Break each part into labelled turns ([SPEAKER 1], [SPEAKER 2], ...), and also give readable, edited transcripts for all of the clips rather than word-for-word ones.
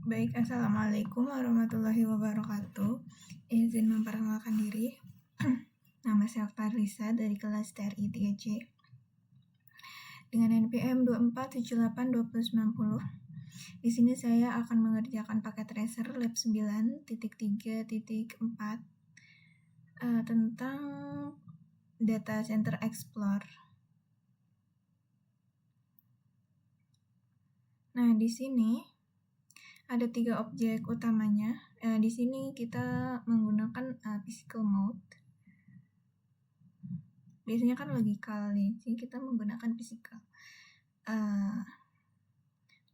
[SPEAKER 1] Baik, Assalamualaikum warahmatullahi wabarakatuh. Izin memperkenalkan diri. Nama saya Farlisa dari kelas TRI 3C dengan NPM 24782090. Di sini saya akan mengerjakan paket tracer lab 9.3.4 tentang data center explore. Nah, di sini ada 3 objek utamanya. Di sini kita menggunakan physical mode. Biasanya kan logikal nih, jadi kita menggunakan physical.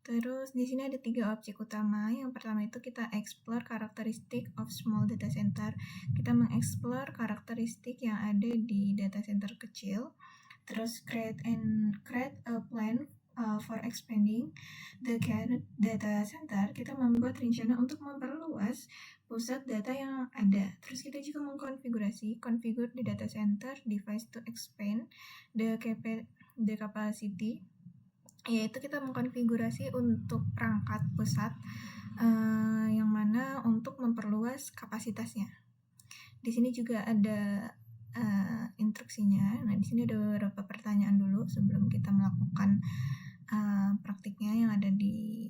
[SPEAKER 1] Terus di sini ada 3 objek utama. Yang pertama itu kita explore characteristic of small data center. Kita mengeksplor karakteristik yang ada di data center kecil. Terus create a plan for expanding the data center. Kita membuat rencana untuk memperluas pusat data yang ada. Terus kita juga configure the data center device to expand the capacity, yaitu kita mengkonfigurasi untuk perangkat pusat yang mana untuk memperluas kapasitasnya. Di sini juga ada instruksinya. Nah, di sini ada beberapa pertanyaan dulu sebelum kita melakukan praktiknya yang ada di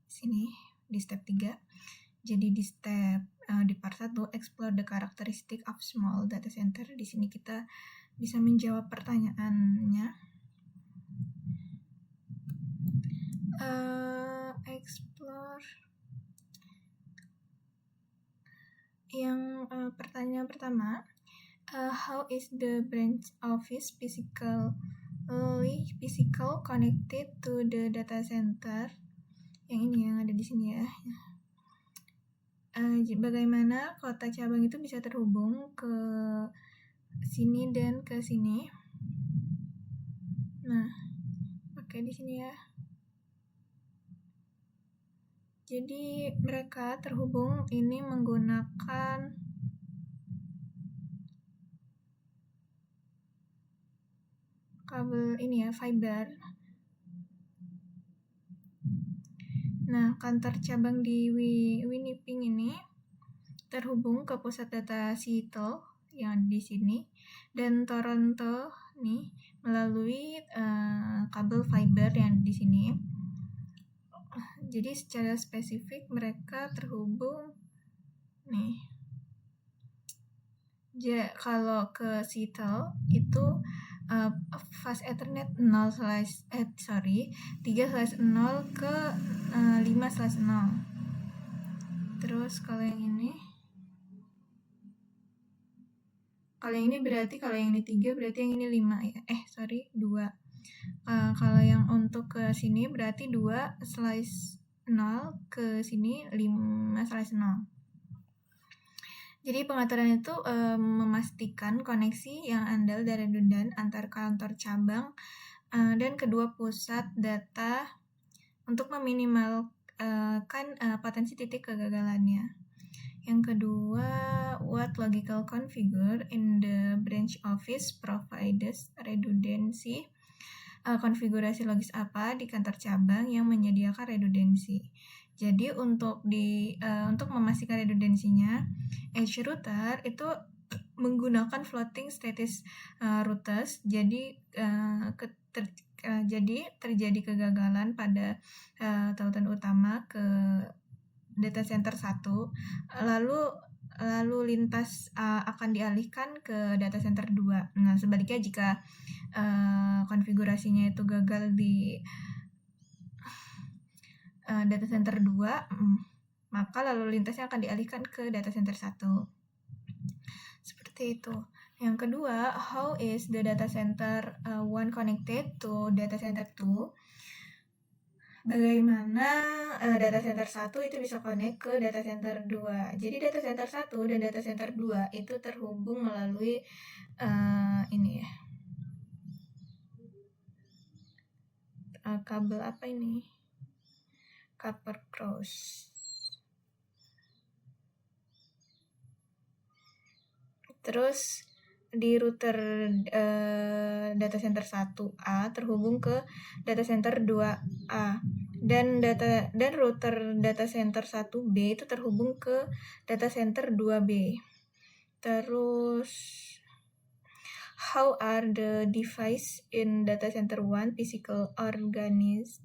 [SPEAKER 1] sini di step 3. Jadi di step di part 1 explore the characteristic of small data center. Di sini kita bisa menjawab pertanyaannya. Explore yang pertanyaan pertama, how is the branch office physical connected to the data center? Yang ini yang ada di sini ya. Bagaimana kota cabang itu bisa terhubung ke sini dan ke sini? Nah, pakai di sini ya. Jadi mereka terhubung ini menggunakan kabel ini ya, fiber. Nah, kantor cabang di Winnipeg ini terhubung ke pusat data Seattle yang di sini, dan Toronto nih melalui kabel fiber yang di sini. Jadi secara spesifik mereka terhubung nih. Kalau ke Seattle itu fast Ethernet 3/0 ke 5/0. Terus kalau yang ini berarti kalau yang ini 3 berarti yang ini 5 ya. 2. Kalau yang untuk ke sini berarti 2/0 ke sini 5/0. Jadi pengaturan itu memastikan koneksi yang andal dan redundan antar kantor cabang dan kedua pusat data untuk meminimalkan potensi titik kegagalannya. Yang kedua, what logical configure in the branch office provides redundancy. Konfigurasi logis apa di kantor cabang yang menyediakan redundansi. Jadi untuk memastikan redundansinya, edge router itu menggunakan floating status routers. Jadi terjadi kegagalan pada tautan utama ke data center 1, lalu lintas akan dialihkan ke data center 2. Nah, sebaliknya jika konfigurasinya itu gagal di data center 2, maka lalu lintasnya akan dialihkan ke data center 1. Seperti itu. Yang kedua, how is the data center 1 connected to data center 2? Bagaimana data center 1 itu bisa connect ke data center 2. Jadi data center 1 dan data center 2 itu terhubung melalui ini ya. Kabel apa ini? Copper cross. Terus di router data center 1A terhubung ke data center 2A. dan router data center 1B itu terhubung ke data center 2B. Terus how are the device in data center 1 physical organized?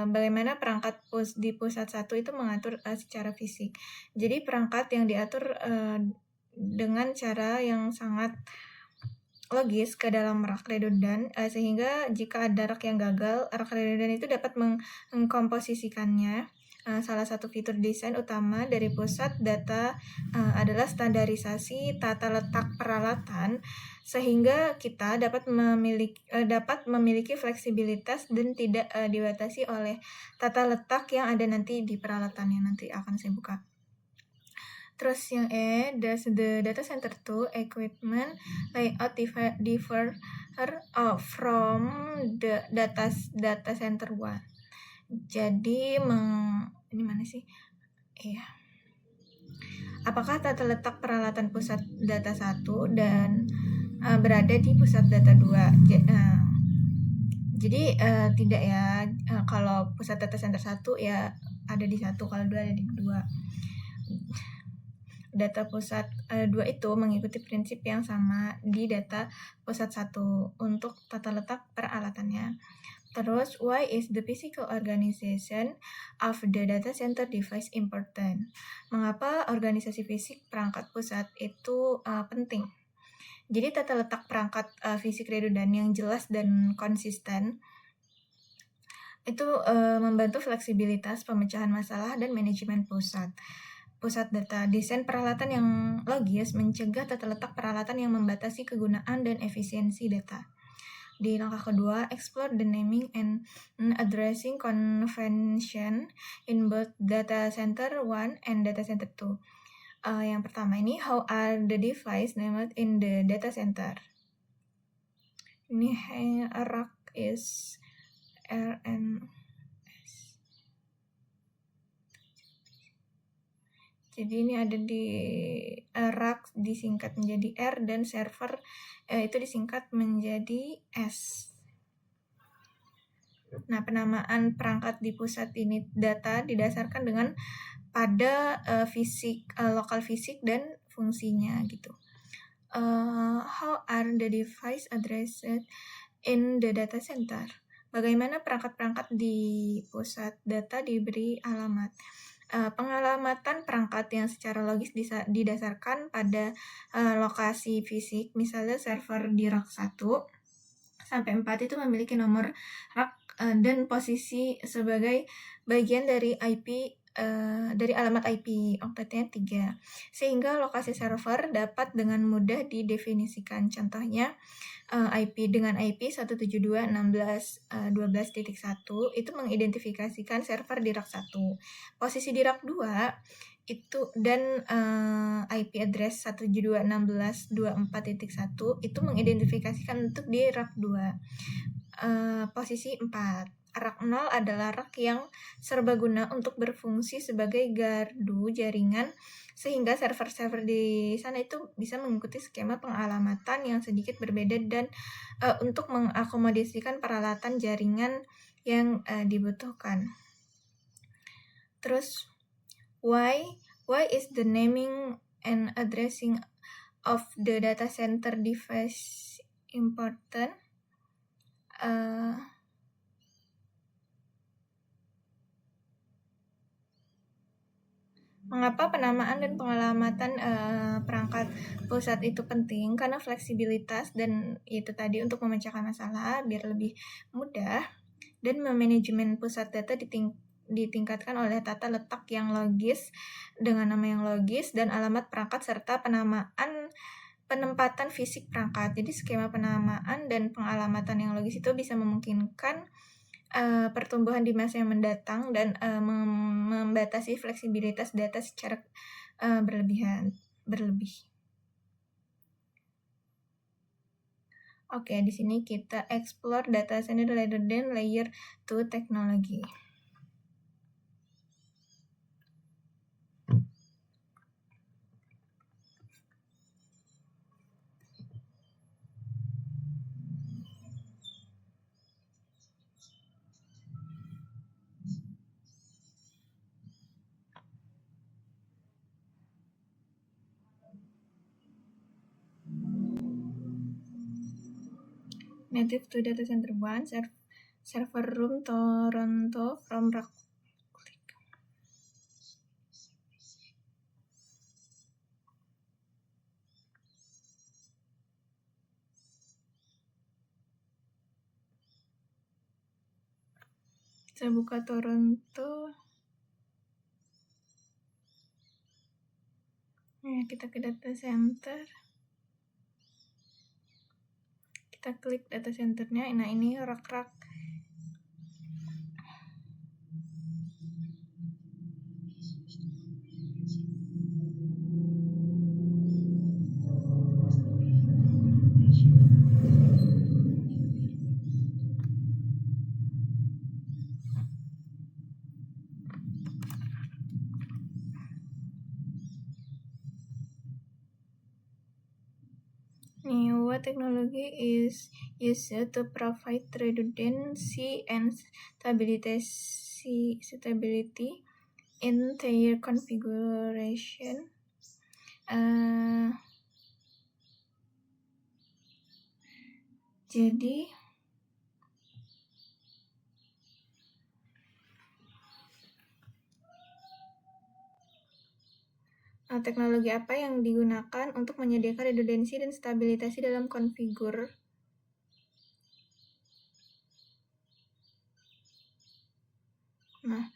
[SPEAKER 1] Bagaimana perangkat di pusat 1 itu mengatur secara fisik. Jadi perangkat yang diatur dengan cara yang sangat logis ke dalam rak redundan, sehingga jika ada rak yang gagal, rak redundan itu dapat mengkomposisikannya. Salah satu fitur desain utama dari pusat data adalah standarisasi tata letak peralatan, sehingga kita dapat memiliki fleksibilitas dan tidak dibatasi oleh tata letak yang ada nanti di peralatannya. Nanti akan saya buka. Terus yang does the data center 2 equipment layout differ from the data center 1. Jadi ini mana sih? Iya. Apakah tata letak peralatan pusat data 1 dan berada di pusat data 2? Jadi tidak ya, kalau pusat data center 1 ya ada di 1, kalau 2 ada di 2. Data pusat 2 itu mengikuti prinsip yang sama di data pusat 1 untuk tata letak peralatannya. Terus, why is the physical organization of the data center device important? Mengapa organisasi fisik perangkat pusat itu penting? Jadi tata letak perangkat fisik redundan yang jelas dan konsisten itu membantu fleksibilitas pemecahan masalah dan manajemen pusat data. Desain peralatan yang logis mencegah tata letak peralatan yang membatasi kegunaan dan efisiensi data. Di langkah kedua, explore the naming and addressing convention in both data center 1 and data center 2. Yang pertama ini, how are the device named in the data center? Ini rack is RN. Jadi ini ada di rack disingkat menjadi R dan server itu disingkat menjadi S. Nah, penamaan perangkat di pusat ini data didasarkan dengan pada lokal fisik dan fungsinya gitu. How are the device addressed in the data center? Bagaimana perangkat-perangkat di pusat data diberi alamat? Pengalamatan perangkat yang secara logis didasarkan pada lokasi fisik, misalnya server di rak 1 sampai 4 itu memiliki nomor rak dan posisi sebagai bagian dari IP dari alamat IP oktetnya 3, sehingga lokasi server dapat dengan mudah didefinisikan. Contohnya IP dengan IP 172.16.12.1 itu mengidentifikasikan server di rak 1. Posisi di rak 2 itu dan IP address 172.16.24.1 itu mengidentifikasikan untuk di rak 2. Posisi 4. Rak 0 adalah rak yang serbaguna untuk berfungsi sebagai gardu jaringan, sehingga server-server di sana itu bisa mengikuti skema pengalamatan yang sedikit berbeda dan untuk mengakomodasikan peralatan jaringan yang dibutuhkan. Terus, why is the naming and addressing of the data center device important? Mengapa penamaan dan pengalamatan perangkat pusat itu penting? Karena fleksibilitas dan itu tadi untuk memecahkan masalah biar lebih mudah, dan manajemen pusat data ditingkatkan oleh tata letak yang logis dengan nama yang logis dan alamat perangkat serta penempatan fisik perangkat. Jadi skema penamaan dan pengalamatan yang logis itu bisa memungkinkan pertumbuhan di masa yang mendatang dan membatasi fleksibilitas data secara berlebih. Oke, di sini kita explore data center rather than layer 2 technology. native to data center 1, server room Toronto from Rock. Saya buka Toronto. Nah, kita ke data center. Kita klik data centernya. Nah, ini rak-rak. What technology is used to provide redundancy and stability in their configuration? Jadi teknologi apa yang digunakan untuk menyediakan redundansi dan stabilitas dalam konfigur? Nah,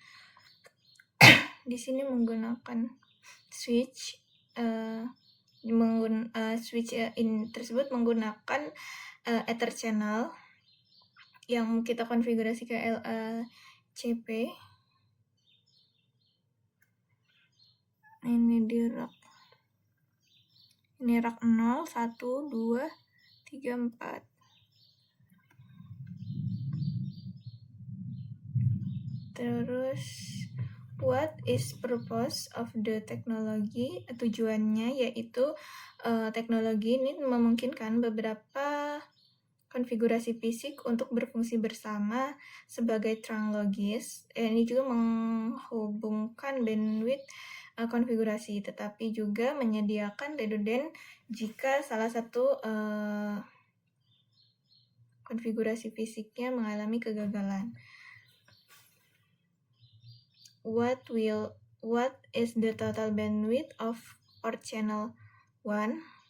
[SPEAKER 1] di sini menggunakan switch tersebut menggunakan Ether channel yang kita konfigurasi ke LACP. Ini di rak. Ini rak 0, 1, 2, 3, 4. Terus, what is purpose of the technology? Tujuannya yaitu teknologi ini memungkinkan beberapa konfigurasi fisik untuk berfungsi bersama sebagai trunk logis. Ini juga menghubungkan bandwidth konfigurasi, tetapi juga menyediakan redundant jika salah satu konfigurasi fisiknya mengalami kegagalan. What is the total bandwidth of port channel 1?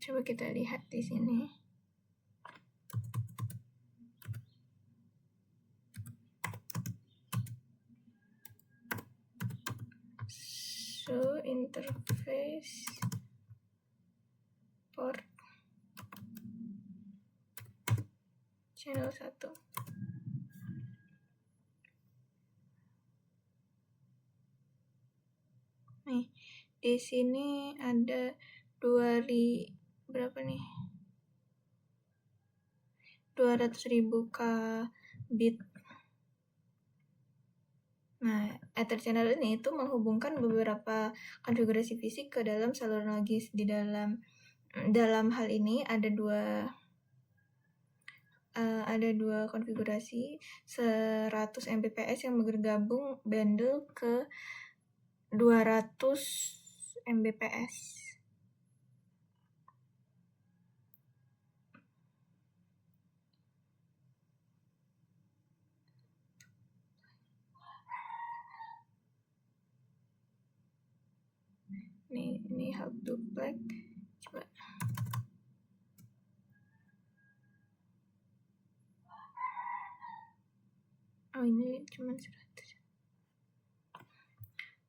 [SPEAKER 1] Coba kita lihat di sini. So, interface port channel 1. Nih, di sini ada 200.000 kbit. Nah, Ether channel ini itu menghubungkan beberapa konfigurasi fisik ke dalam saluran logis. Di dalam hal ini ada dua konfigurasi 100 Mbps yang bergabung bundle ke 200 Mbps. Ini how to plug. Coba. Oh, ini cuma 100.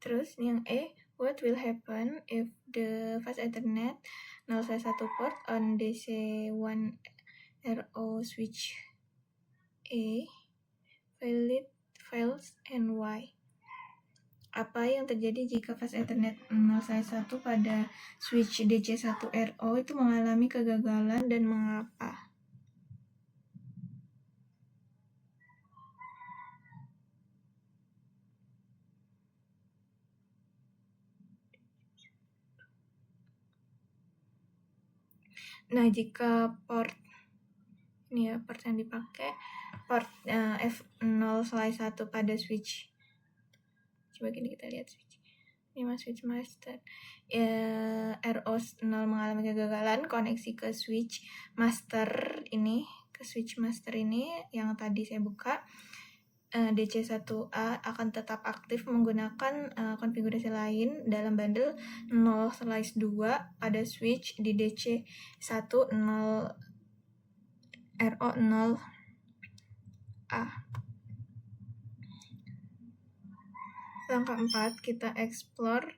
[SPEAKER 1] Terus yang what will happen if the fast Ethernet 011 port on DC1RO switch A fails and why? Apa yang terjadi jika fast Ethernet 011 pada switch DC1RO itu mengalami kegagalan dan mengapa? Nah, jika port ini ya, port yang dipakai port F0/1 pada switch. Coba gini kita lihat switch. Ini mas switch master. RO0 mengalami kegagalan koneksi ke switch master ini, yang tadi saya buka. DC1A akan tetap aktif menggunakan konfigurasi lain dalam bundle 0/2 pada switch di DC1 0 RO0A. Langkah 4, kita explore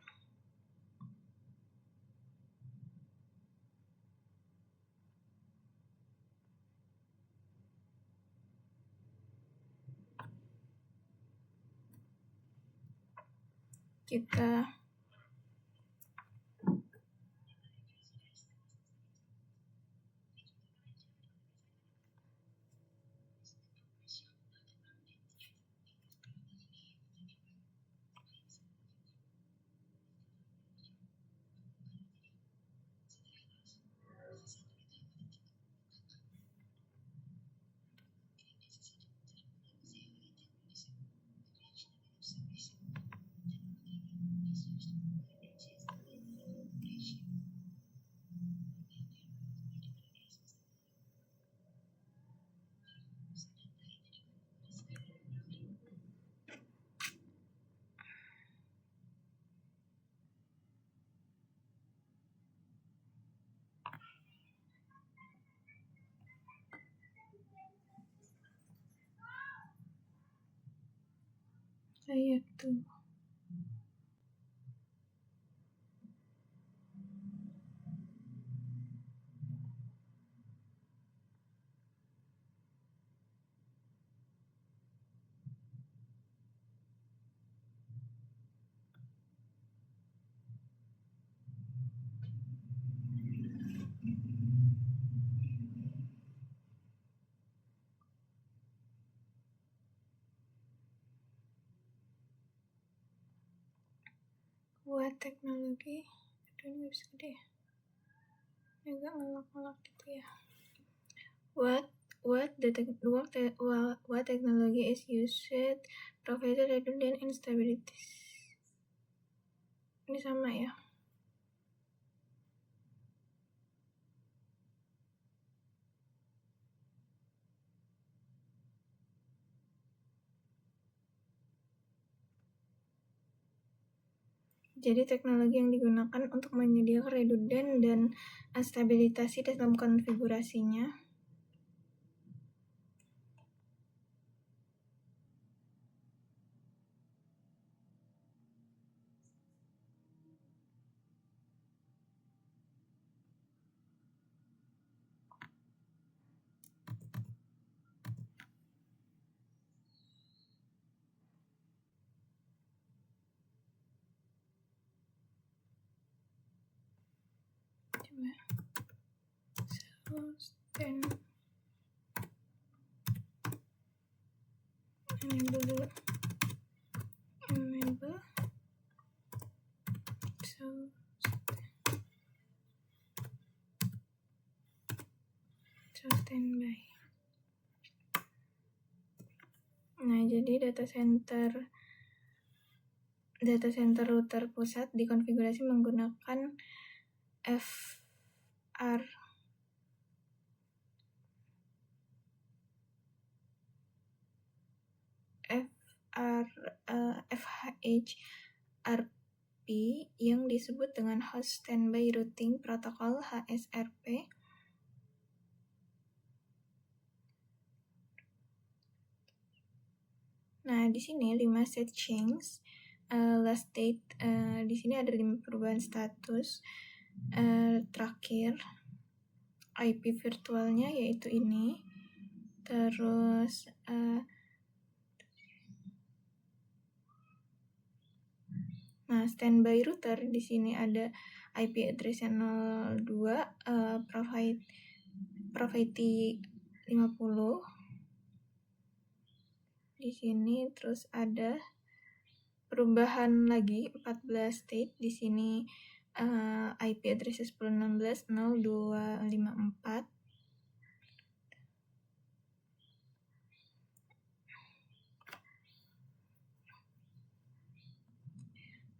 [SPEAKER 1] saya tuh. Buat teknologi, aduh ini bisa gede ya, agak ngelak-ngelak gitu ya. What technology is used provide redundant instabilities. Ini sama ya. Jadi teknologi yang digunakan untuk menyediakan redundan dan stabilitas dalam konfigurasinya. Standby. Nah, jadi data center router pusat dikonfigurasi menggunakan FHRP yang disebut dengan Host Standby Routing Protocol HSRP. Nah, di sini 5 state change, last state, di sini ada 5 perubahan status. Terakhir IP virtualnya yaitu ini. Terus nah, standby router di sini ada IP address-nya 02, Provide 50. Di sini terus ada perubahan lagi 14 state. Di sini IP address 10.16.0254.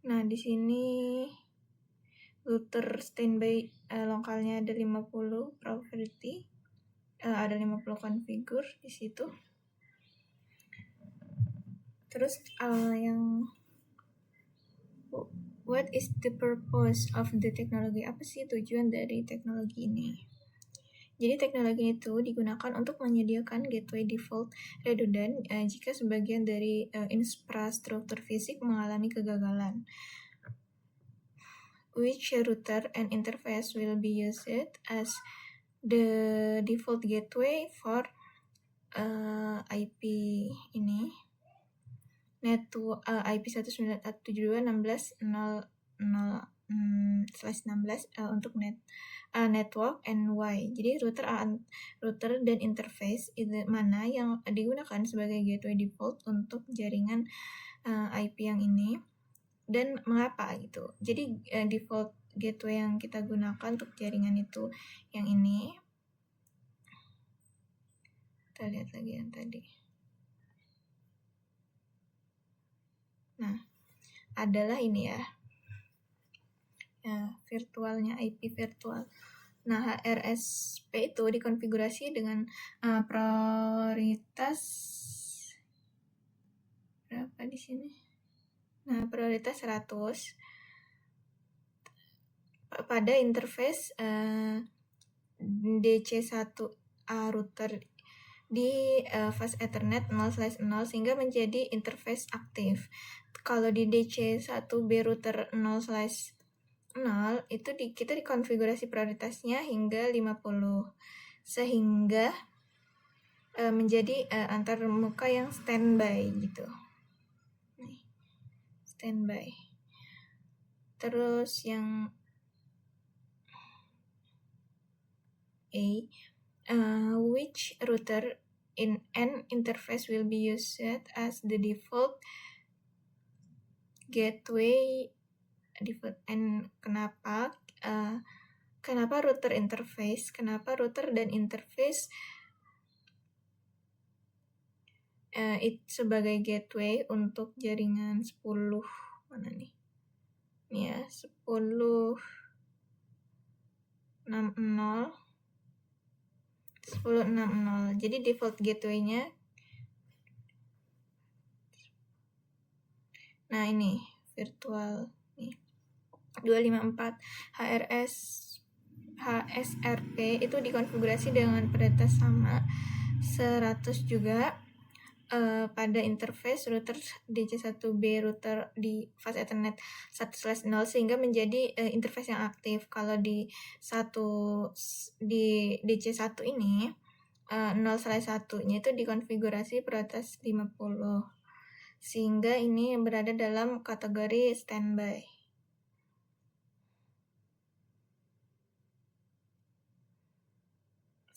[SPEAKER 1] Nah, di sini router standby lokalnya ada 50 property, ada 50 configure di situ. Terus what is the purpose of the technology? Apa sih tujuan dari teknologi ini? Jadi teknologi itu digunakan untuk menyediakan gateway default redundant jika sebagian dari infrastruktur fisik mengalami kegagalan. Which router and interface will be used as the default gateway for IP ini? Network IP 192.16.0/16 untuk network NY. Jadi router dan interface itu mana yang digunakan sebagai gateway default untuk jaringan IP yang ini dan mengapa gitu. Jadi default gateway yang kita gunakan untuk jaringan itu yang ini. Kita lihat lagi yang tadi. Nah, adalah ini ya, virtualnya, IP virtual. Nah, HRSP itu dikonfigurasi dengan prioritas berapa di sini? Nah, prioritas 100 pada interface DC1A router di fast Ethernet 0/0 sehingga menjadi interface aktif. Kalau di DC1B router 0/0 itu kita dikonfigurasi prioritasnya hingga 50 sehingga menjadi antarmuka yang standby gitu. Nih, standby. Terus yang which router in an interface will be used as the default gateway default, and kenapa router interface, kenapa router dan interface sebagai gateway untuk jaringan 10 mana nih? Nih ya, 10.60. Jadi default gateway-nya. Nah, ini virtual nih. 254 HSRP itu dikonfigurasi dengan prioritas sama 100 juga pada interface router DC1B router di fast Ethernet 1/0 sehingga menjadi interface yang aktif. Kalau di DC1 ini 0/1-nya itu dikonfigurasi prioritas 50 sehingga ini berada dalam kategori standby.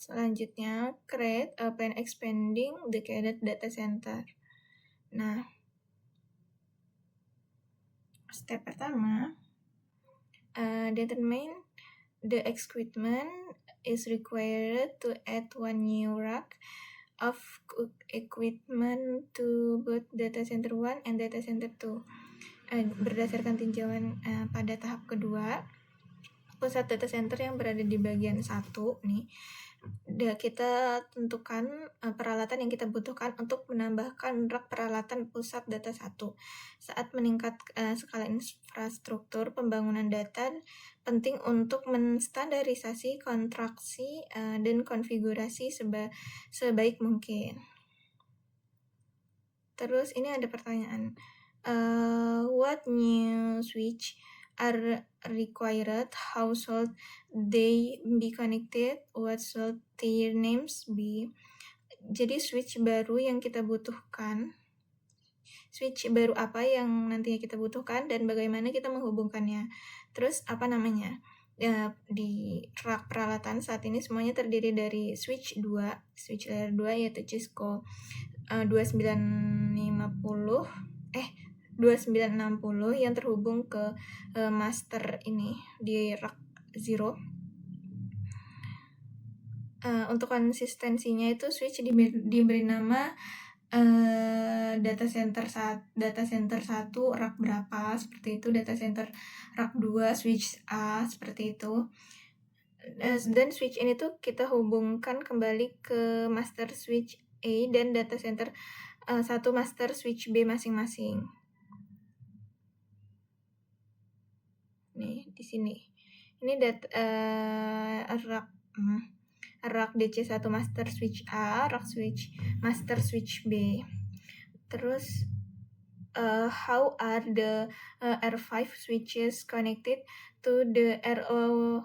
[SPEAKER 1] Selanjutnya, create a plan expanding the dedicated data center. Nah, step pertama, determine the equipment is required to add one new rack of equipment to both data center 1 and data center 2. Berdasarkan tinjauan pada tahap kedua, pusat data center yang berada di bagian 1 nih, kita tentukan peralatan yang kita butuhkan untuk menambahkan rak peralatan pusat data 1. Saat meningkat skala infrastruktur pembangunan data, penting untuk menstandarisasi kontraksi dan konfigurasi sebaik mungkin. Terus ini ada pertanyaan, what new switch are required? How should they be connected? What should their names be? Jadi switch baru yang kita butuhkan, switch baru apa yang nantinya kita butuhkan dan bagaimana kita menghubungkannya. Terus apa namanya? Di rak peralatan saat ini semuanya terdiri dari switch layer 2 yaitu Cisco 2950 2960 yang terhubung ke master ini di rak 0. Untuk konsistensinya itu switch diberi nama data center 1 rak berapa, seperti itu, data center rak 2 switch A, seperti itu. Dan switch ini tuh kita hubungkan kembali ke master switch A dan data center 1 master switch B masing-masing. Nih, di sini. Ini rak DC1 master switch A, rak switch master switch B. Terus how are the R5 switches connected to the RO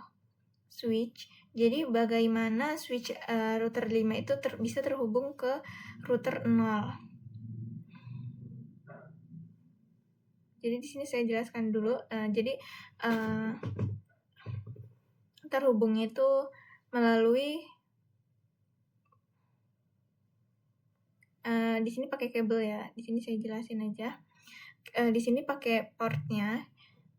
[SPEAKER 1] switch? Jadi bagaimana switch router 5 itu bisa terhubung ke router 0. Jadi di sini saya jelaskan dulu. Jadi terhubungnya itu melalui di sini pakai kabel ya. Di sini saya jelasin aja. Di sini pakai portnya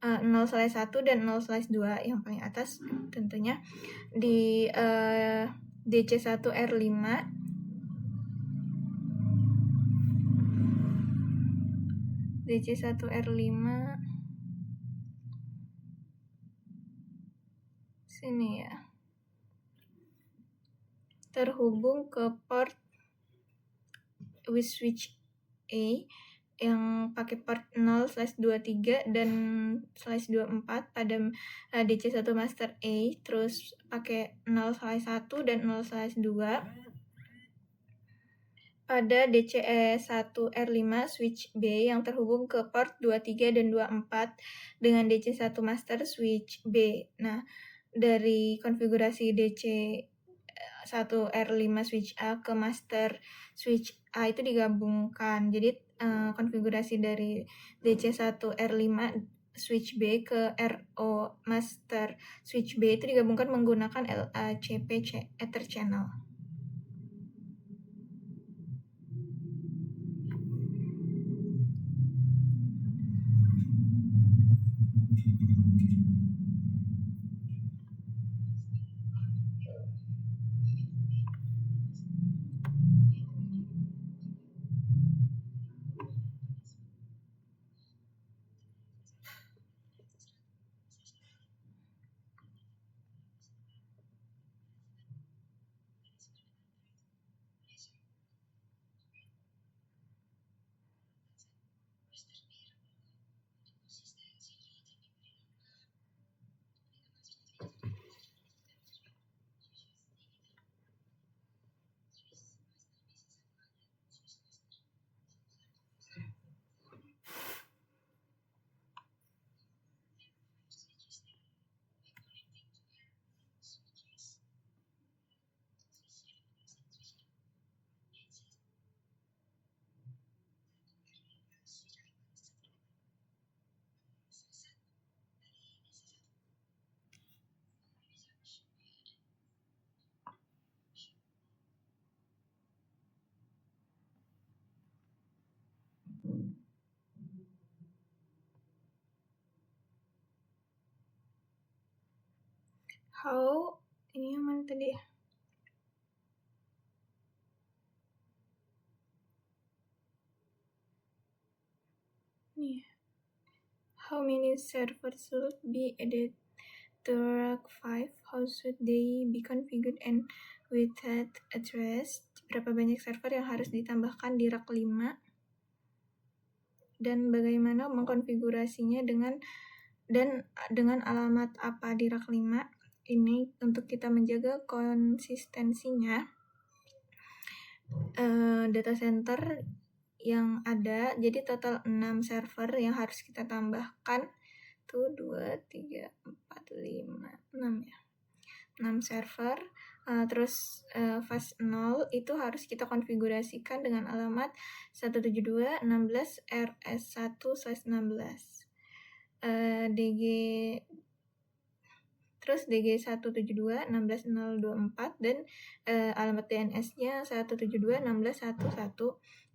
[SPEAKER 1] 0/1 dan 0/2 yang paling atas tentunya di DC1R5 sini ya, terhubung ke port with switch A yang pakai port 0/23 dan /24 pada DC1 master A, terus pakai 0/1 dan 0/2 pada DC1R5 switch B yang terhubung ke port 23 dan 24 dengan DC1 master switch B. Nah, dari konfigurasi DC1R5 switch A ke master switch A itu digabungkan. Jadi konfigurasi dari DC1R5 switch B ke RO master switch B itu digabungkan menggunakan LACP Ether channel. How ini yang mana tadi ya? Nih. How many servers should be added to rack 5? How should they be configured and with that address? Berapa banyak server yang harus ditambahkan di rack 5? Dan bagaimana mengkonfigurasinya dengan alamat apa di rack 5? Ini untuk kita menjaga konsistensinya data center yang ada. Jadi total 6 server yang harus kita tambahkan tuh 2, 3, 4, 5, 6 ya. 6 server. Terus fast 0 itu harus kita konfigurasikan dengan alamat 172.16.rs1/16. Terus DG172.16.024 dan alamat DNS-nya 172.16.11.1.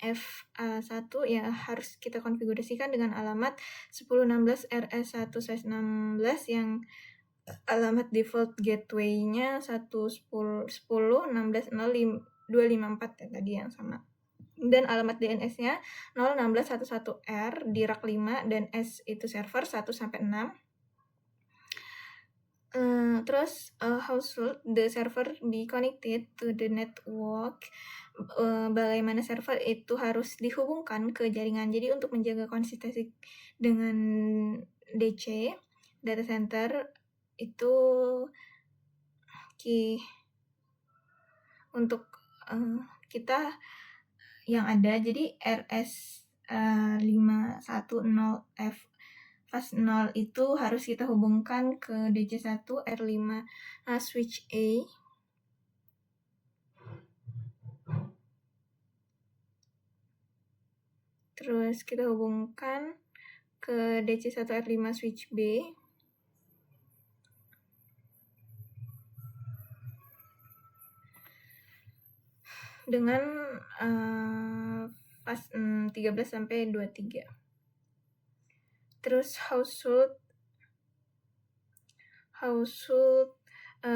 [SPEAKER 1] FA1 ya harus kita konfigurasikan dengan alamat 1016 RS1/16 yang alamat default gateway-nya 110.10.16.0.254 ya tadi yang sama. Dan alamat DNS-nya 01611R di rak 5 dan S itu server 1 sampai 6. Terus how should the server be connected to the network? Bagaimana server itu harus dihubungkan ke jaringan. Jadi untuk menjaga konsistensi dengan DC data center itu untuk kita yang ada jadi RS 510F fast 0 itu harus kita hubungkan ke DC1 R5 switch A. Terus kita hubungkan ke DC1 R5 switch B. Dengan fast 13 sampai 23. Terus how should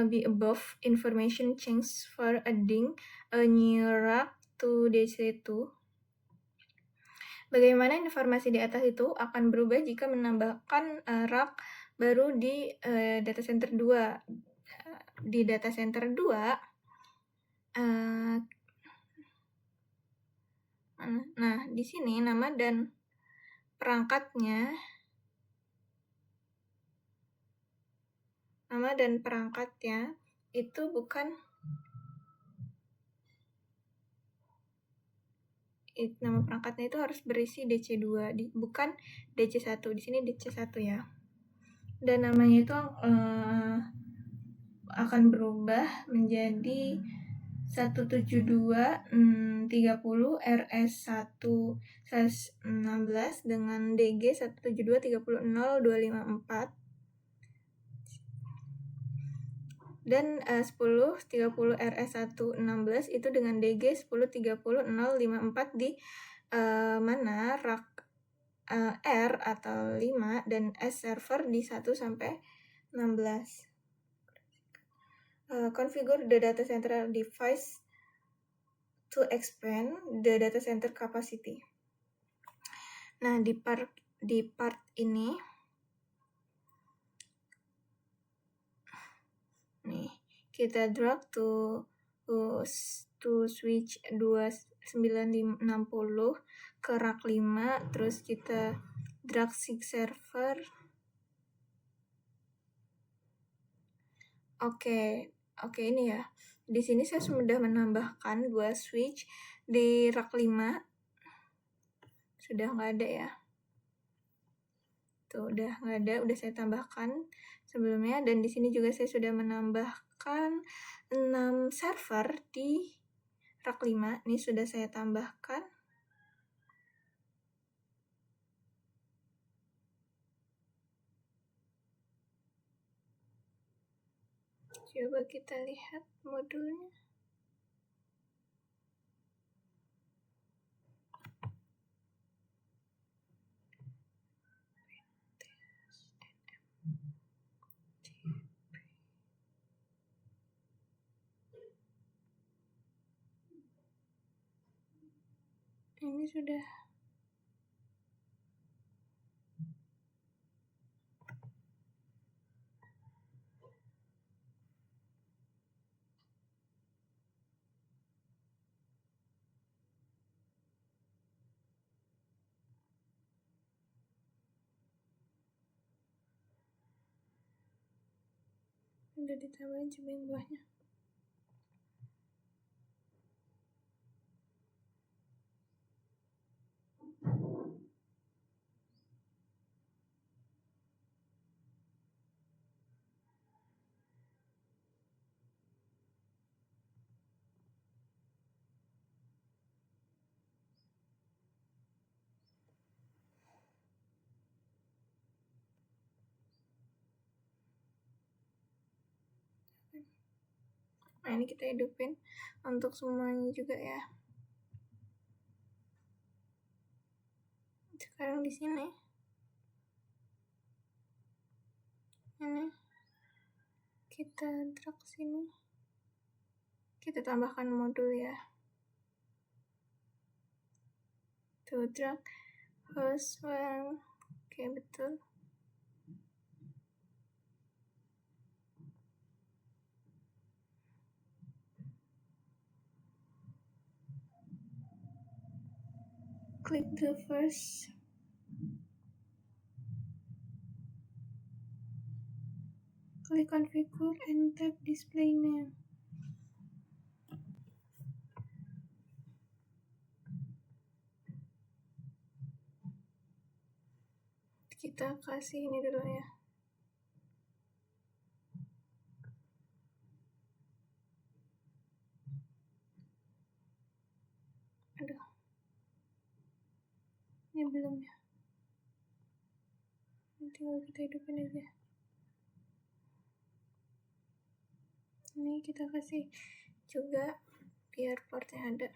[SPEAKER 1] be above information change for adding a new rack to DC2. Bagaimana informasi di atas itu akan berubah jika menambahkan rack baru di data center 2. Di data center 2, nah di sini nama dan perangkatnya itu bukan nama perangkatnya itu harus berisi DC2 bukan DC1. Di sini DC1 ya. Dan namanya itu akan berubah menjadi 172.30 RS1/16 dengan DG 172.30.0.254 dan 10.30 RS1/16 itu dengan DG 10.30.0.54 di mana rak R atau 5 dan S server di 1 sampai 16. Configure the data center device to expand the data center capacity. Nah, di part ini nih kita drag to switch 2960 ke rak 5, terus kita drag SIG server. Oke, ini ya. Di sini saya sudah menambahkan 2 switch di rak 5. Sudah nggak ada ya. Tuh, udah nggak ada, udah saya tambahkan sebelumnya. Dan di sini juga saya sudah menambahkan 6 server di rak 5. Ini sudah saya tambahkan. Coba kita lihat modulnya. Ini sudah ditambahin coba yang bawahnya. Nah, ini kita hidupin untuk semuanya juga ya. Sekarang di sini ini kita drag sini, kita tambahkan modul ya. Tuh, drag host one. Oke, betul. Click the first. Click configure and tap display name. Kita kasih ini dulu ya. Aduh. Ini belum ya. Tinggal kita hidupin aja. Ini kita kasih juga biar portnya ada.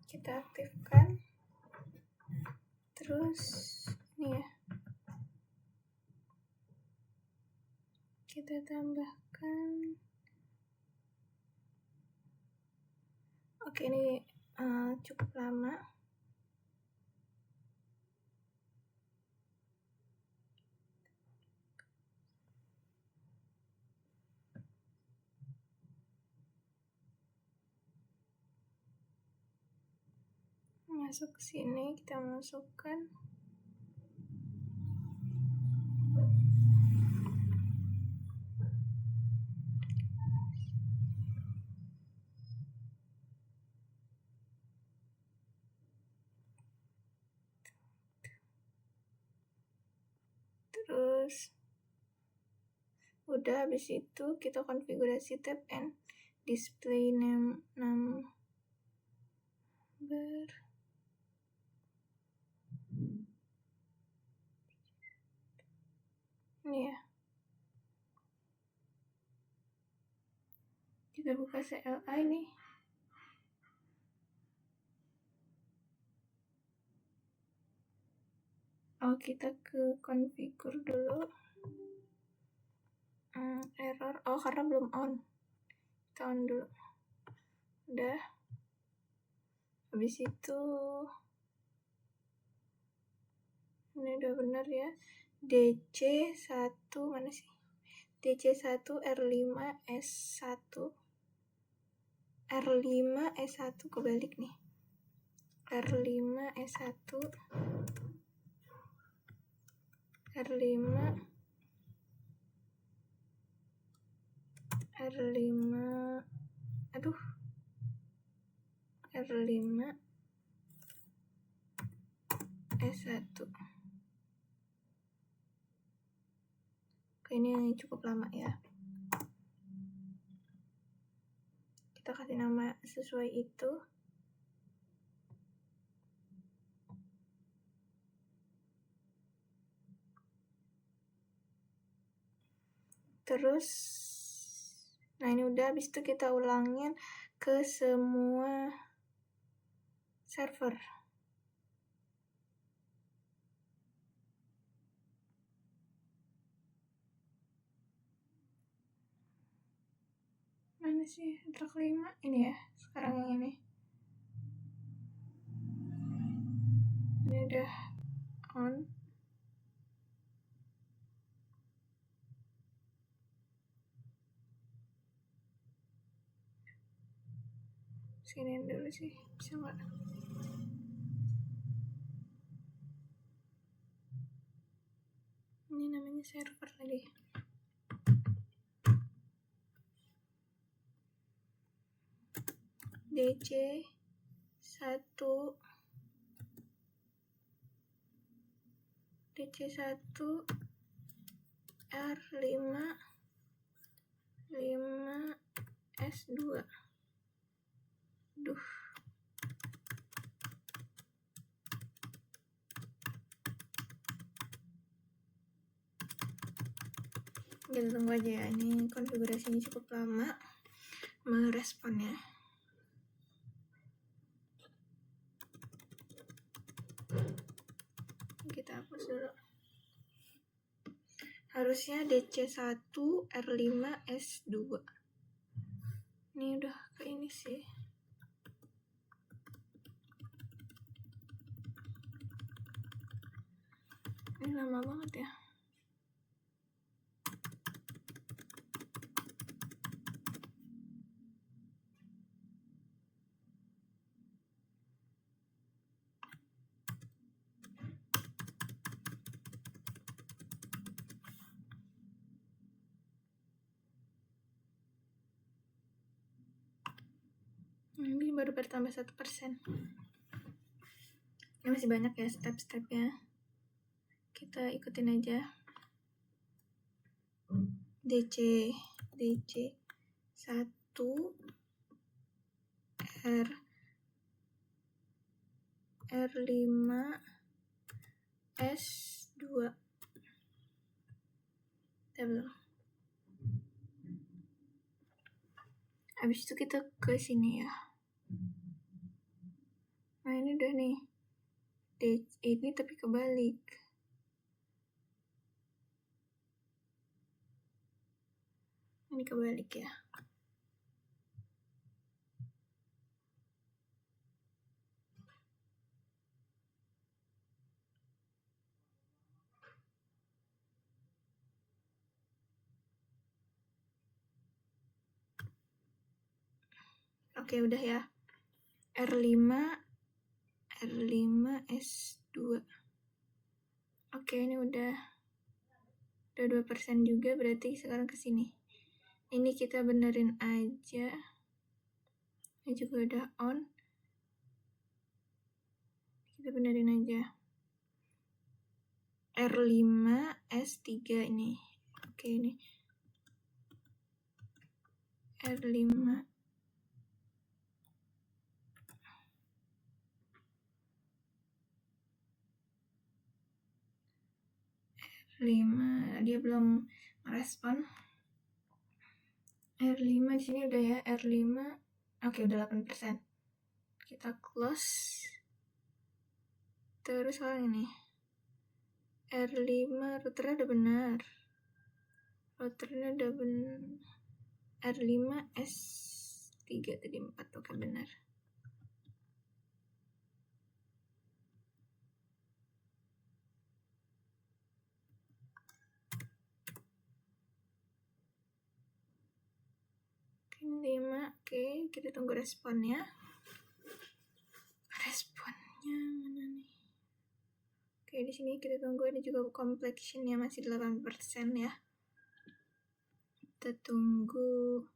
[SPEAKER 1] Kita aktifkan. Terus ini ya. Kita tambahkan. Oke, ini cukup lama. Masuk ke sini, kita masukkan. Terus udah, habis itu kita konfigurasi tab and display name number. Ini ya. Kita buka CLI nih. Oh, kita ke configure dulu. Error. Oh, karena belum on. Kita on dulu. Udah. Habis itu ini udah bener ya. DC1 mana sih? DC1 R5 S1 R5 S1 kebalik nih. R5 S1 R5 aduh, R5 S1. Oke, ini cukup lama ya. Kita kasih nama sesuai itu. Terus, nah ini udah, habis itu kita ulangin ke semua server. Mana sih drag 5? Ini ya, sekarang yang ini. Ini udah on. Sini dulu sih, bisa nggak? Ini namanya server lagi. DC1 R5 S2. Duh. Kita tunggu aja ya, ini konfigurasinya cukup lama meresponnya. Kita hapus dulu. Harusnya DC1 R5 S2. Ini udah ke ini sih. Ini lama banget ya. Ini baru bertambah 1%. Ini masih banyak ya step-stepnya. Kita ikutin aja. DC 1 R5 S2. Belum. Habis itu kita ke sini ya. Nah ini udah nih. Ini tapi kebalik. Ini kebalik ya. Oke, udah ya. R5 S2. Oke, ini udah 2% juga, berarti sekarang ke sini. Ini kita benerin aja. Ini juga udah on. Kita benerin aja. R5 S3 ini. Oke, ini R5 dia belum merespon. R5 di sini udah ya, R5. Oke, udah 8%. Kita close. Terus sekarang ini R5 routernya udah benar. R5 S3 tadi 4. Oke, benar. Oke, 5. Oke, kita tunggu responnya. Responnya mana nih? Oke, di sini kita tunggu. Ini juga completionnya masih 8% ya. Kita tunggu.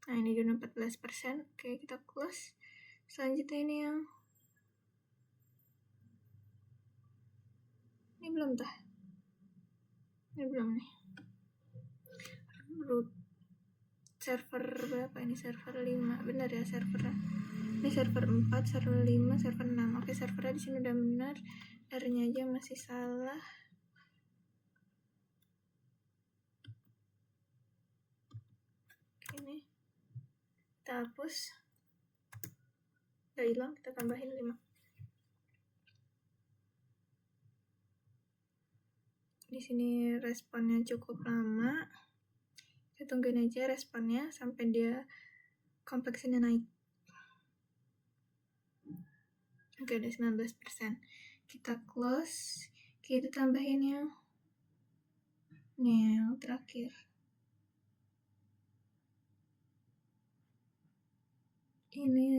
[SPEAKER 1] Nah, ini udah 14%. Oke, kita close. Selanjutnya ini yang ini belum tah. Ini belum nih. Root server berapa ini? Server 5. Benar ya servernya. Ini server 4, server 5, server 6. Oke, servernya di sini udah benar. R-nya aja masih salah. Ini kita hapus. Udah hilang, kita tambahin 5. Di sini responnya cukup lama. Kita tungguin aja responnya sampai dia kompleksinya naik. Oke, udah 19%. Kita close. Kita tambahin yang ini yang terakhir. Ini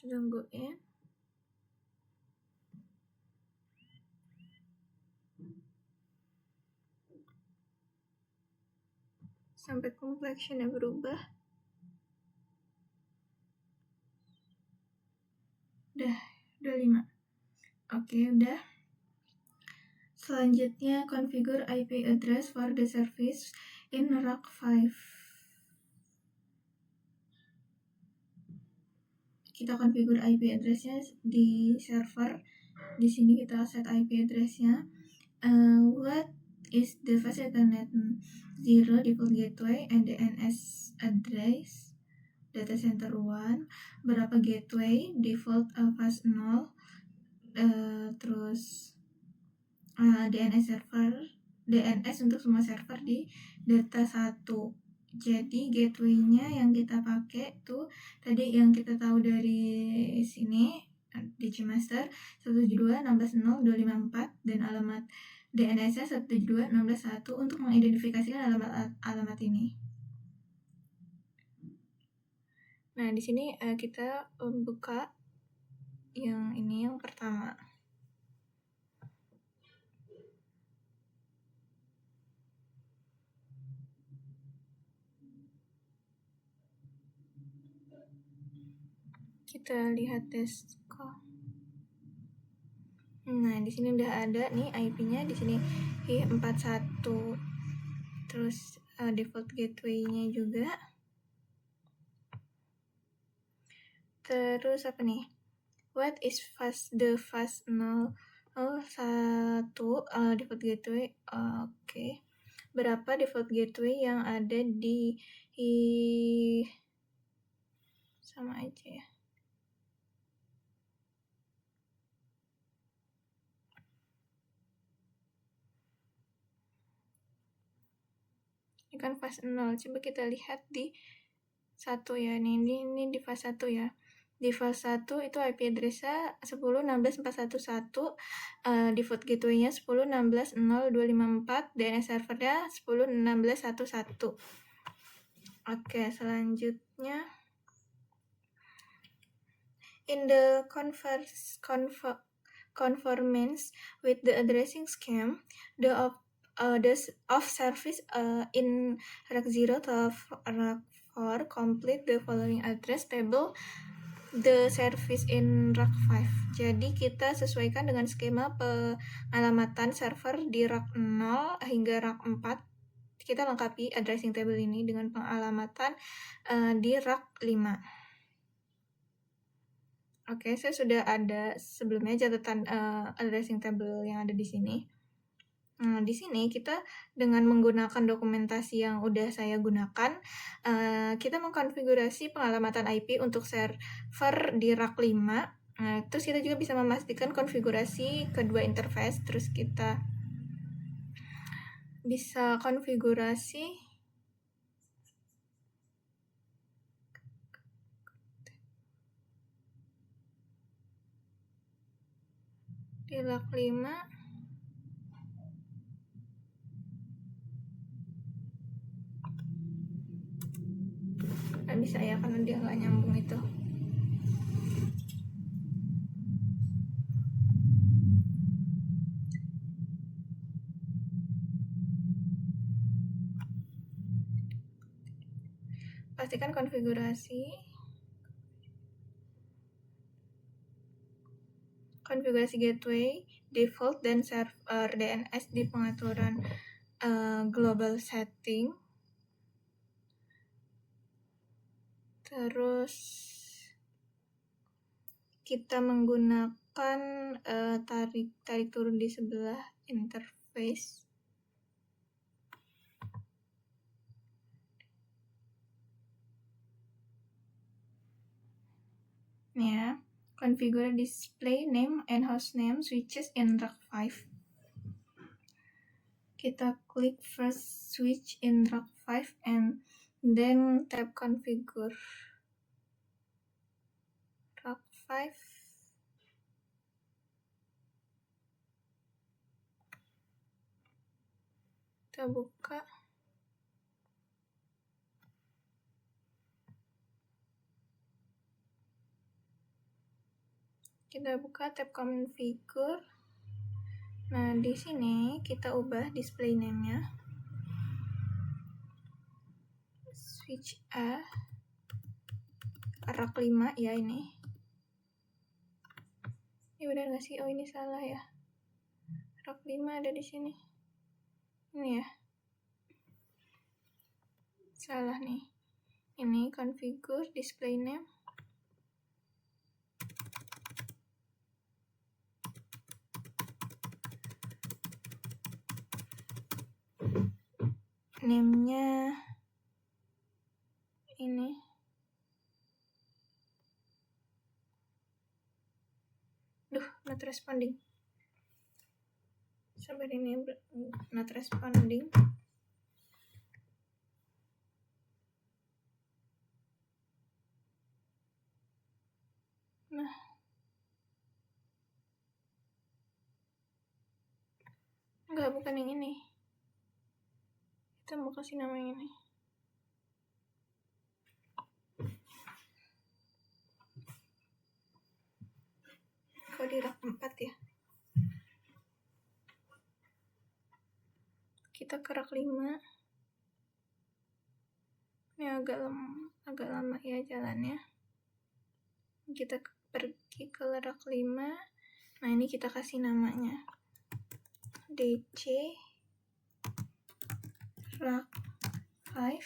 [SPEAKER 1] tungguin. sampai complexionnya berubah. Udah 5. Oke, udah. Selanjutnya, configure IP address for the service in RAC 5. Kita configure IP address-nya di server. Di sini kita set IP address-nya. What is the fast Ethernet 0 default gateway and DNS address data center 1? Berapa gateway default fast 0? Terus DNS server, DNS untuk semua server di data 1. Jadi gateway-nya yang kita pakai tuh tadi yang kita tahu dari sini di Gmaster 172.16.0.254 dan alamat DNS-nya 172.16.1 untuk mengidentifikasikan alamat ini. Nah, di sini kita buka yang ini yang pertama. Kita lihat desktop. Nah, di sini udah ada nih IP-nya di sini 41. Terus default gateway-nya juga. Terus apa nih? What is the fast 0? 1 default gateway. Oke. Berapa default gateway yang ada di sama aja ya. Ini kan fast 0. Coba kita lihat di 1 ya. Ini di fast 1 ya. Di fase 1 itu IP address-nya 10.16.411, default gateway-nya 10.16.0.254, DNS server-nya 10.16.11. Oke, selanjutnya in the conformance with the addressing scheme, the of service in RAC 0 to RAC 4 complete the following address table the service in RAC 5. Jadi kita sesuaikan dengan skema pengalamatan server di RAC 0 hingga RAC 4. Kita lengkapi addressing table ini dengan pengalamatan di RAC 5. Oke, saya sudah ada sebelumnya catatan addressing table yang ada di sini. Nah, di sini kita dengan menggunakan dokumentasi yang udah saya gunakan, kita mengkonfigurasi pengalamatan IP untuk server di RAC 5. Terus kita juga bisa memastikan konfigurasi kedua interface. Terus kita bisa konfigurasi di RAC 5. Nggak bisa ya, karena dia nggak nyambung itu. Pastikan konfigurasi gateway, default, dan server DNS di pengaturan global setting. Terus kita menggunakan tarik turun di sebelah interface. Ya, configure display name and host name switches in RAC 5. Kita klik first switch in RAC 5 and then tap configure RAC 5. Kita buka. Kita buka tab configure. Nah, di sini kita ubah display name-nya. switch A rak 5 ya ini benar nggak sih? Oh ini salah ya, rak 5 ada di sini, ini ya salah nih. Ini configure display name, name-nya ini not responding. Sabar, ini not responding. Nah, enggak, bukan yang ini. Kita mau kasih nama yang ini. Kok di rak 4 ya? Kita ke rak 5. Ini agak lama ya jalannya. Kita pergi ke rak 5. Nah, ini kita kasih namanya DC rak 5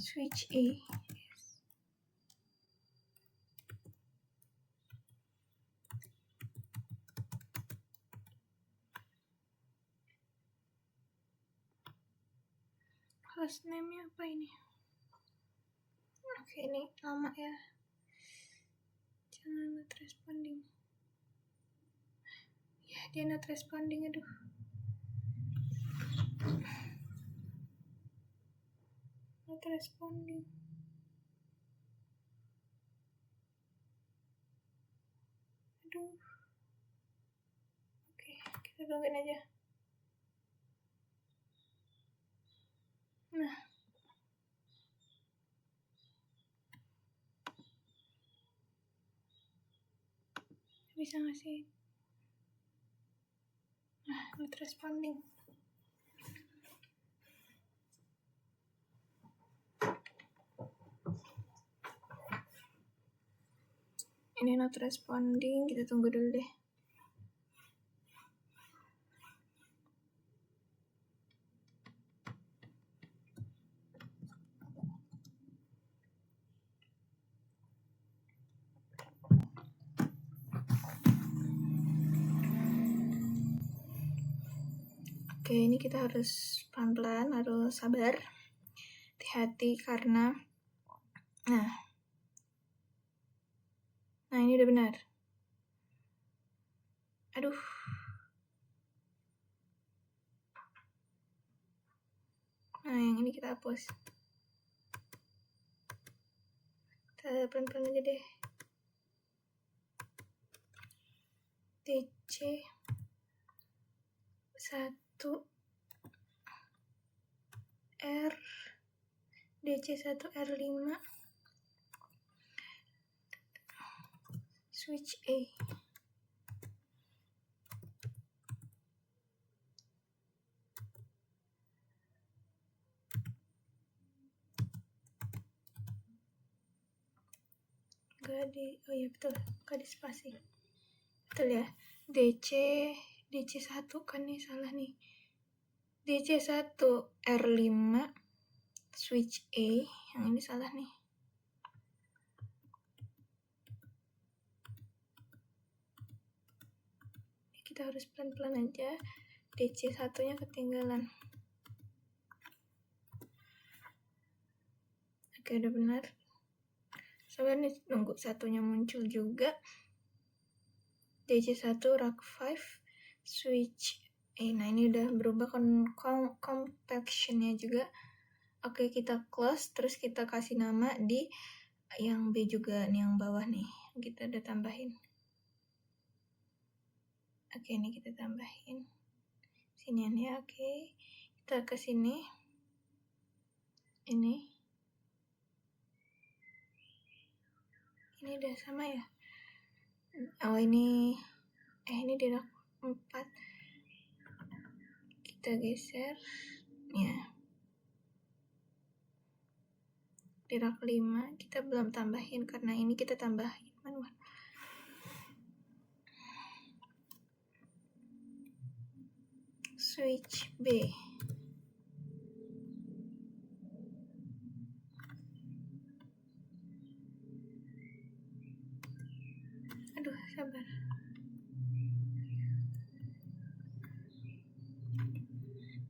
[SPEAKER 1] switch A. Host name-nya apa ini? Oke, ini lama ya. Jangan not responding. Ya, dia not responding, aduh. Not responding. Aduh. Oke, kita tungguin aja. Nah. Bisa nggak sih? Nah, not responding. Ini not responding, kita tunggu dulu deh. Oke, ini kita harus pelan-pelan, harus sabar, hati-hati karena nah ini udah benar. Aduh. Nah, yang ini kita hapus. Kita pelan-pelan aja deh. DC 1 R DC 1 R5 switch A. Oh iya betul, gak di spasi. Betul ya, DC 1 kan nih salah nih. DC 1 R5 switch A, yang ini salah nih. Kita harus pelan-pelan aja, DC 1-nya ketinggalan. Oke, udah benar. Sabar nih, nunggu satunya muncul juga. DC 1 rak 5 switch A. Nah, ini udah berubah compaction-nya juga. Oke, kita close, terus kita kasih nama di yang B juga nih, yang bawah nih. Kita udah tambahin. Oke, ini kita tambahin. Sinian ya, oke. Kita ke sini. Ini udah sama ya? Oh, ini di rak 4. Kita geser. Ya. di rak 5 kita belum tambahin karena ini kita tambahin manual. Switch B. Aduh, sabar.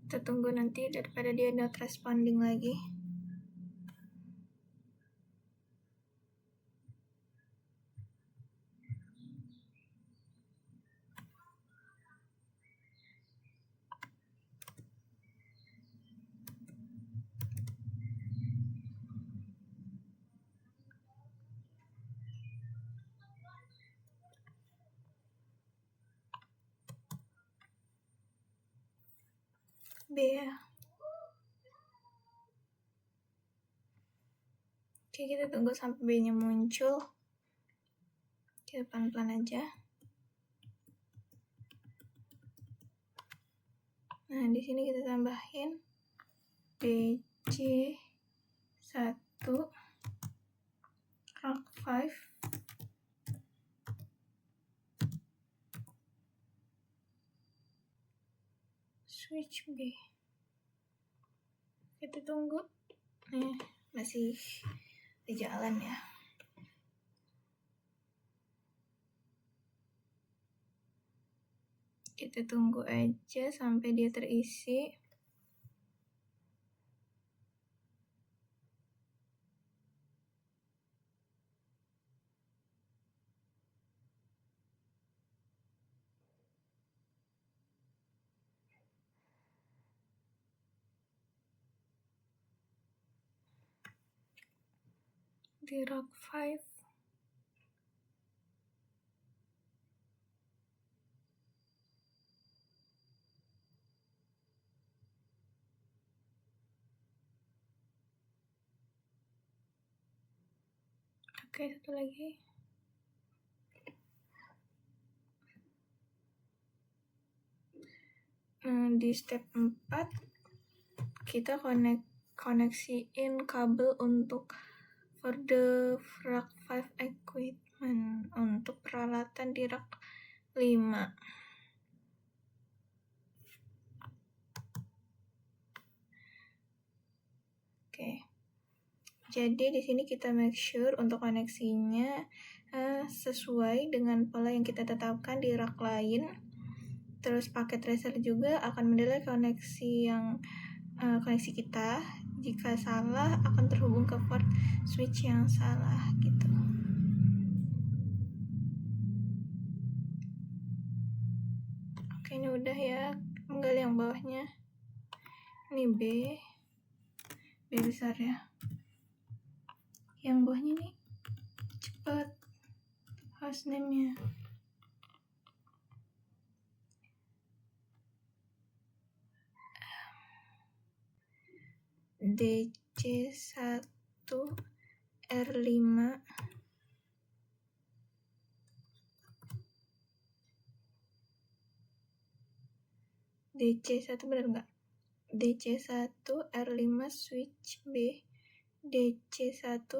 [SPEAKER 1] Kita tunggu nanti daripada dia not responding lagi. B ya. Oke, kita tunggu sampai B-nya muncul. Kita pelan-pelan aja. Nah, di sini kita tambahin DC 1 rak 5 switch B. Kita tunggu. Masih di jalan ya. Kita tunggu aja sampai dia terisi. Di rak 5 oke, satu lagi. Di step 4 kita koneksiin kabel untuk for the rak 5 equipment untuk peralatan di rak 5. Oke. Jadi di sini kita make sure untuk koneksinya sesuai dengan pola yang kita tetapkan di rak lain. Terus paket tracer juga akan menilai koneksi kita. Jika salah akan terhubung ke port switch yang salah gitu. Oke, ini udah ya. Tinggal yang bawahnya. Ini B besar ya. Yang bawahnya nih cepet hostname-nya. DC1 R5 DC1 bener nggak? DC1 R5 switch B DC1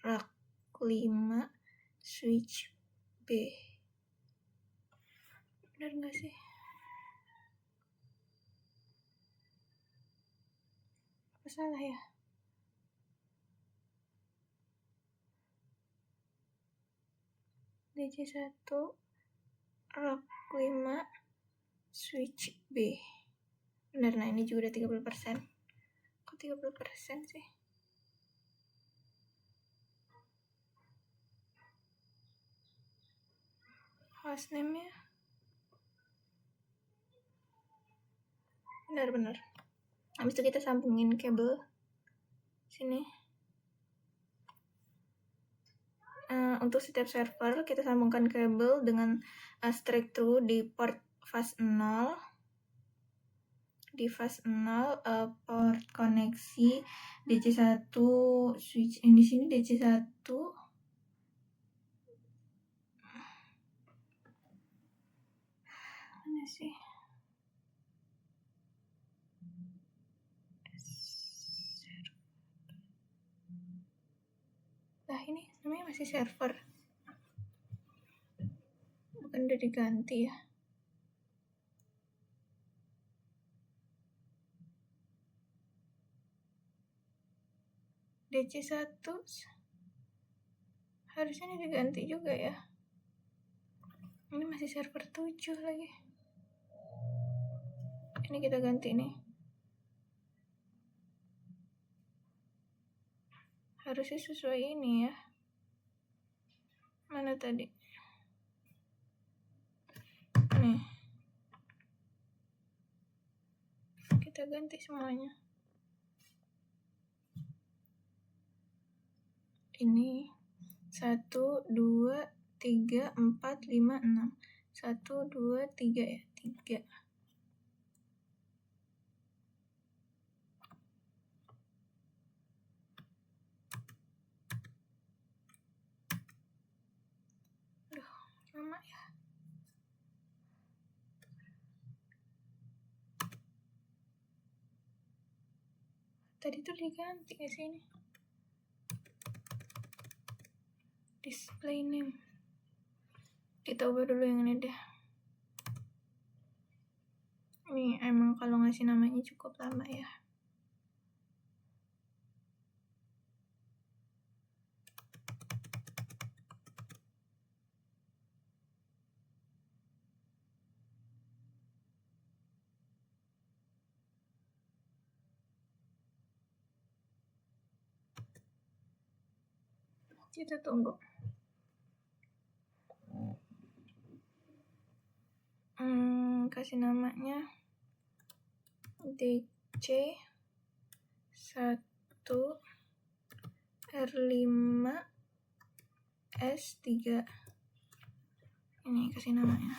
[SPEAKER 1] rak 5 switch B. Bener nggak sih? Apa salah ya? DC1 rak 5 switch B. Bener, nah ini juga udah 30%. Kok 30% sih? Hostname-nya benar. Habis itu kita sambungin kabel sini. Untuk setiap server kita sambungkan kabel dengan straight through di port fast 0. Di fast 0 port koneksi DC1 switch di sini DC1 mana sih? namanya masih server, bukan udah diganti ya. DC1 harusnya ini diganti juga ya. Ini masih server 7 lagi. Ini kita ganti nih. Harusnya sesuai ini ya. Mana tadi? Nih. Kita ganti semuanya. Ini 1, 2, 3, 4, 5, 6. 1, 2, 3 ya. 3. Aduh, lama ya. Tadi tuh diganti ke sini. Display name. Kita ubah dulu yang ini deh. Ini emang kalau ngasih namanya cukup lama ya. Kita tunggu. Kasih namanya DC 1 R5 S3. Ini kasih namanya.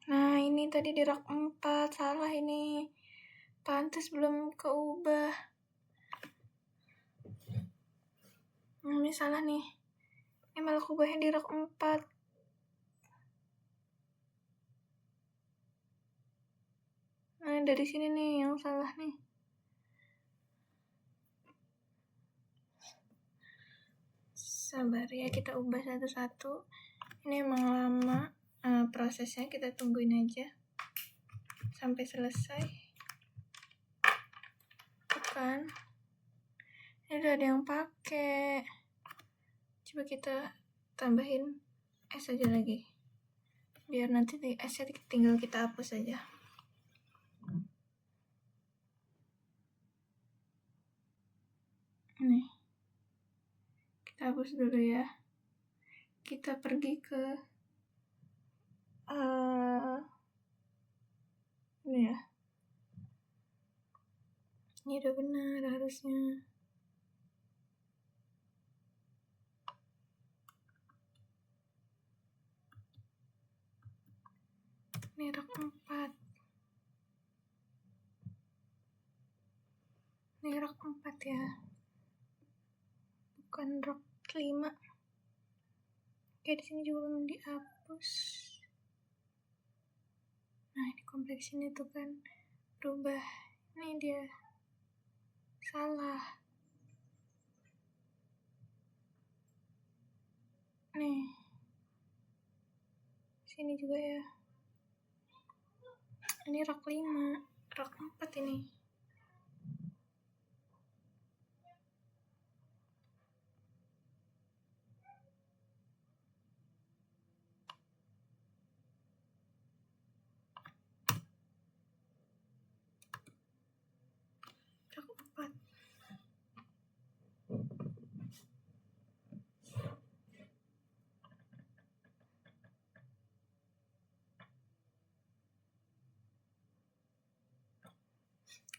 [SPEAKER 1] Nah, ini tadi di rak 4, salah ini. Pantes belum keubah. Ini salah nih. Ini malah keubahnya di rak 4. Nah, dari sini nih yang salah nih. Sabar ya, kita ubah satu-satu. Ini emang lama prosesnya, kita tungguin aja sampai selesai. Bukan. Ini udah ada yang pakai. Coba kita tambahin S aja lagi. Biar nanti di S tinggal kita hapus aja. Nih. Kita hapus dulu ya. Kita pergi ke ini ya. Ini udah benar harusnya. Ini rak 4. Ini rak 4 ya. Bukan rak 5. Oke, di sini juga belum dihapus. Nah, ini kompleks ini tuh kan berubah. Ini dia salah. Nih. Sini juga ya. Ini rak 5, rak 4 ini. Rak 4.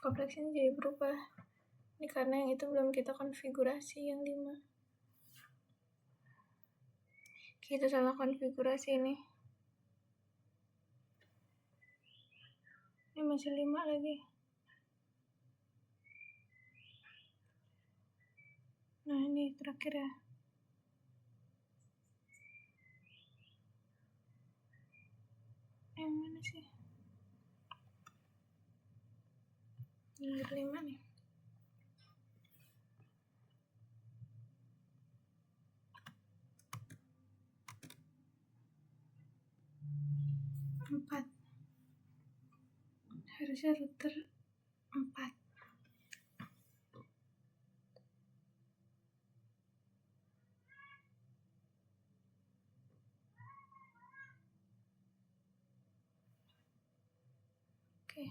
[SPEAKER 1] Kompleks ini jadi berubah. Ini karena yang itu belum kita konfigurasi yang 5. Kita salah konfigurasi ini. Ini masih 5 lagi. Nah, ini terakhir ya. sih? Nomor 5 nih. Empat. Harusnya router 4. Oke.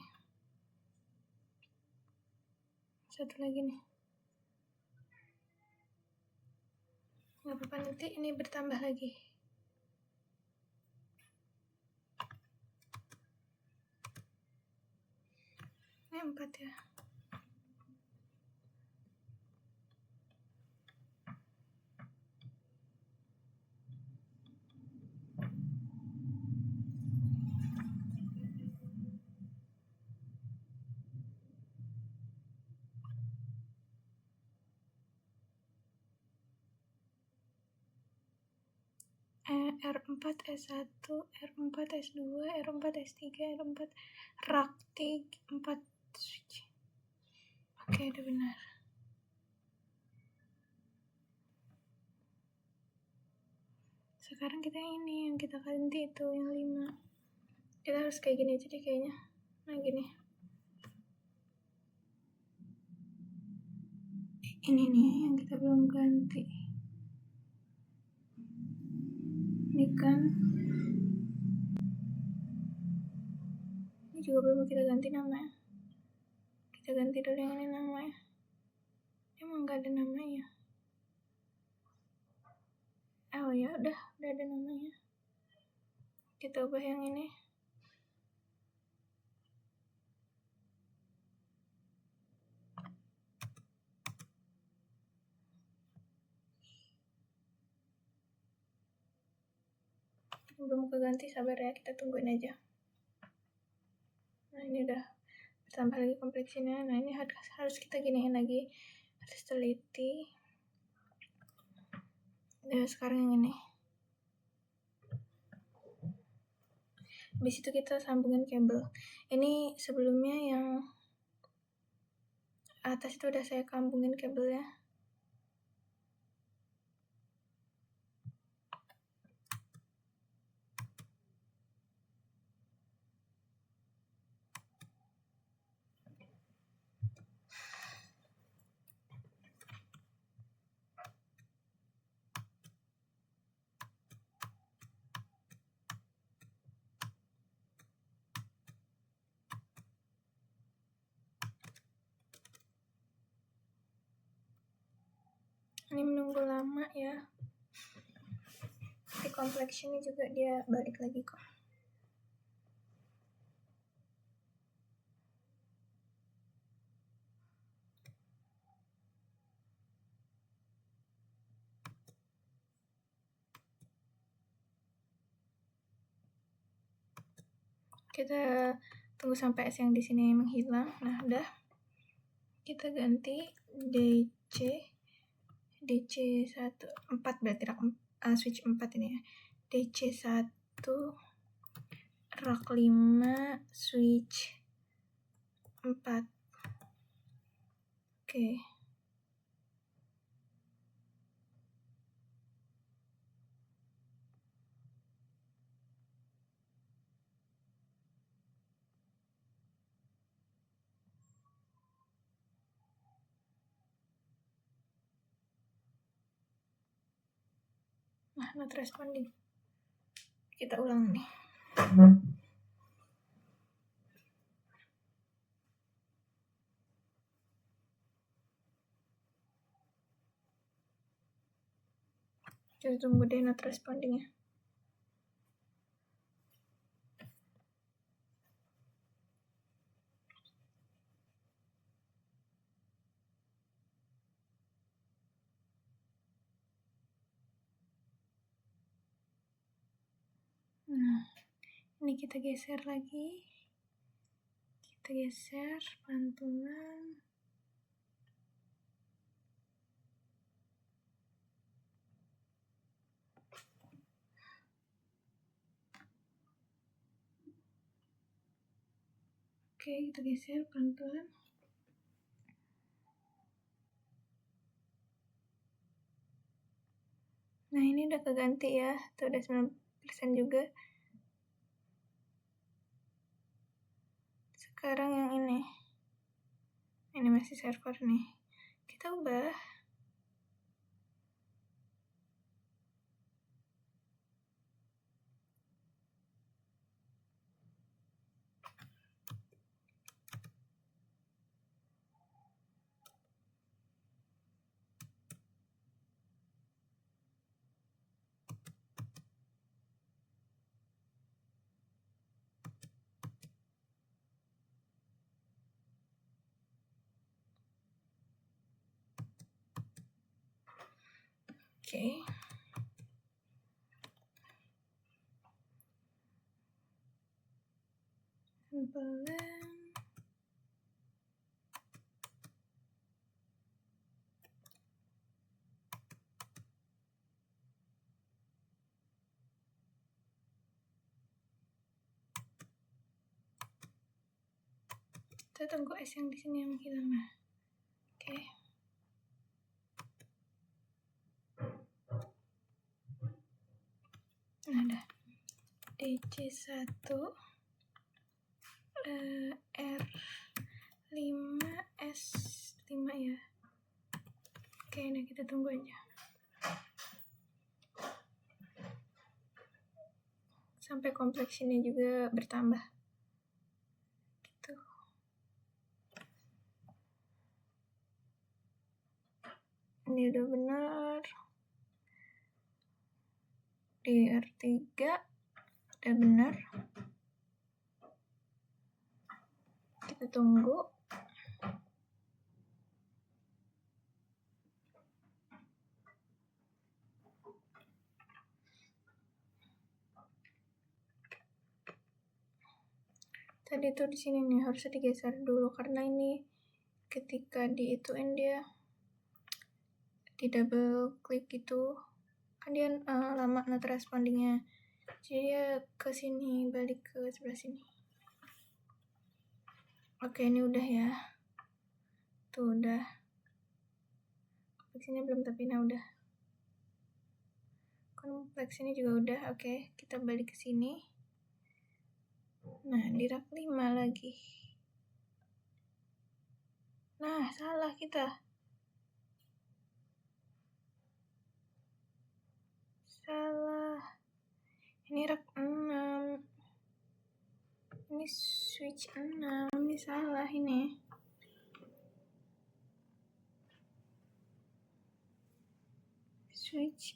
[SPEAKER 1] Satu lagi nih. Gak apa-apa, nanti ini bertambah lagi. Ini 4 ya. R4, S1, R4, S2, R4, S3, R4, rak 4 switch. Oke, udah benar. Sekarang kita yang kita ganti itu yang 5. Kita harus kayak gini aja deh kayaknya. Nah gini. Ini nih yang kita belum ganti. Ini kan. Ini juga belum kita ganti namanya. Kita ganti dulu yang ini namanya. Emang gak ada namanya. Oh ya udah ada namanya. Kita ubah yang ini. Belum keganti, sabar ya, kita tungguin aja. Nah ini udah bertambah lagi kompleksinya. Nah ini harus kita giniin lagi, harus teliti. Nah sekarang yang ini. Habis itu kita sambungin kabel. Ini sebelumnya yang atas itu udah saya sambungin kabelnya. Ini menunggu lama ya. Di kompleks ini juga dia balik lagi kok. Kita tunggu sampai S yang di sini menghilang. Nah udah, kita ganti DC 1 4 berarti rak switch 4 ini ya. DC 1 rak 5 switch 4. Oke. Nah, not responding. Kita ulang nih. Kita tunggu deh not responding ya. Nah, ini kita geser lagi. Kita geser pelan-pelan. Oke, kita geser pelan-pelan. Nah, ini udah keganti ya. Tuh udah 9% juga. Sekarang yang ini. Ini masih server nih. Kita ubah. Oke. Pelan. Kita tunggu es yang di sini yang hilang. Nah. Oke. Nah, dah. DC1 R5S5 ya. Oke, nah kita tunggu aja. Sampai kompleksinya juga bertambah. Gitu. Ini udah benar. Di R3 udah benar. Kita tunggu. Tadi tuh di sini nih harusnya digeser dulu karena ini ketika diituin dia di double klik gitu kan dia lama not respondingnya, jadi dia ke sini balik ke sebelah sini. Oke, ini udah ya, tuh udah. Kompleks ini belum tapi nah udah. Kompleks ini juga udah. Oke, kita balik ke sini. Nah, di rak 5 lagi. Nah, salah kita. Salah. Ini rak 6. Ini switch 6. Ini salah ini. Switch.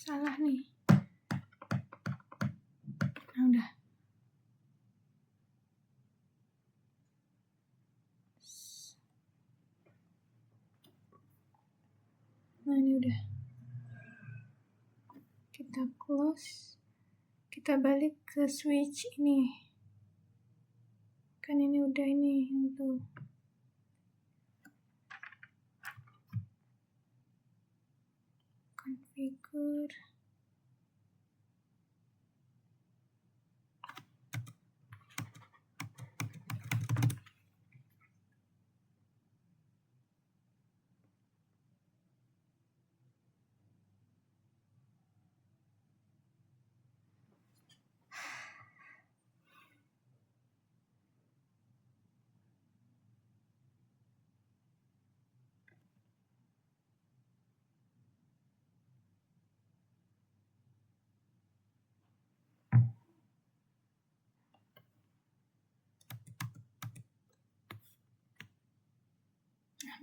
[SPEAKER 1] Salah nih. Nah, udah. Nah, ini udah. Kita close. Kita balik ke switch ini. Kan ini udah ini untuk configure.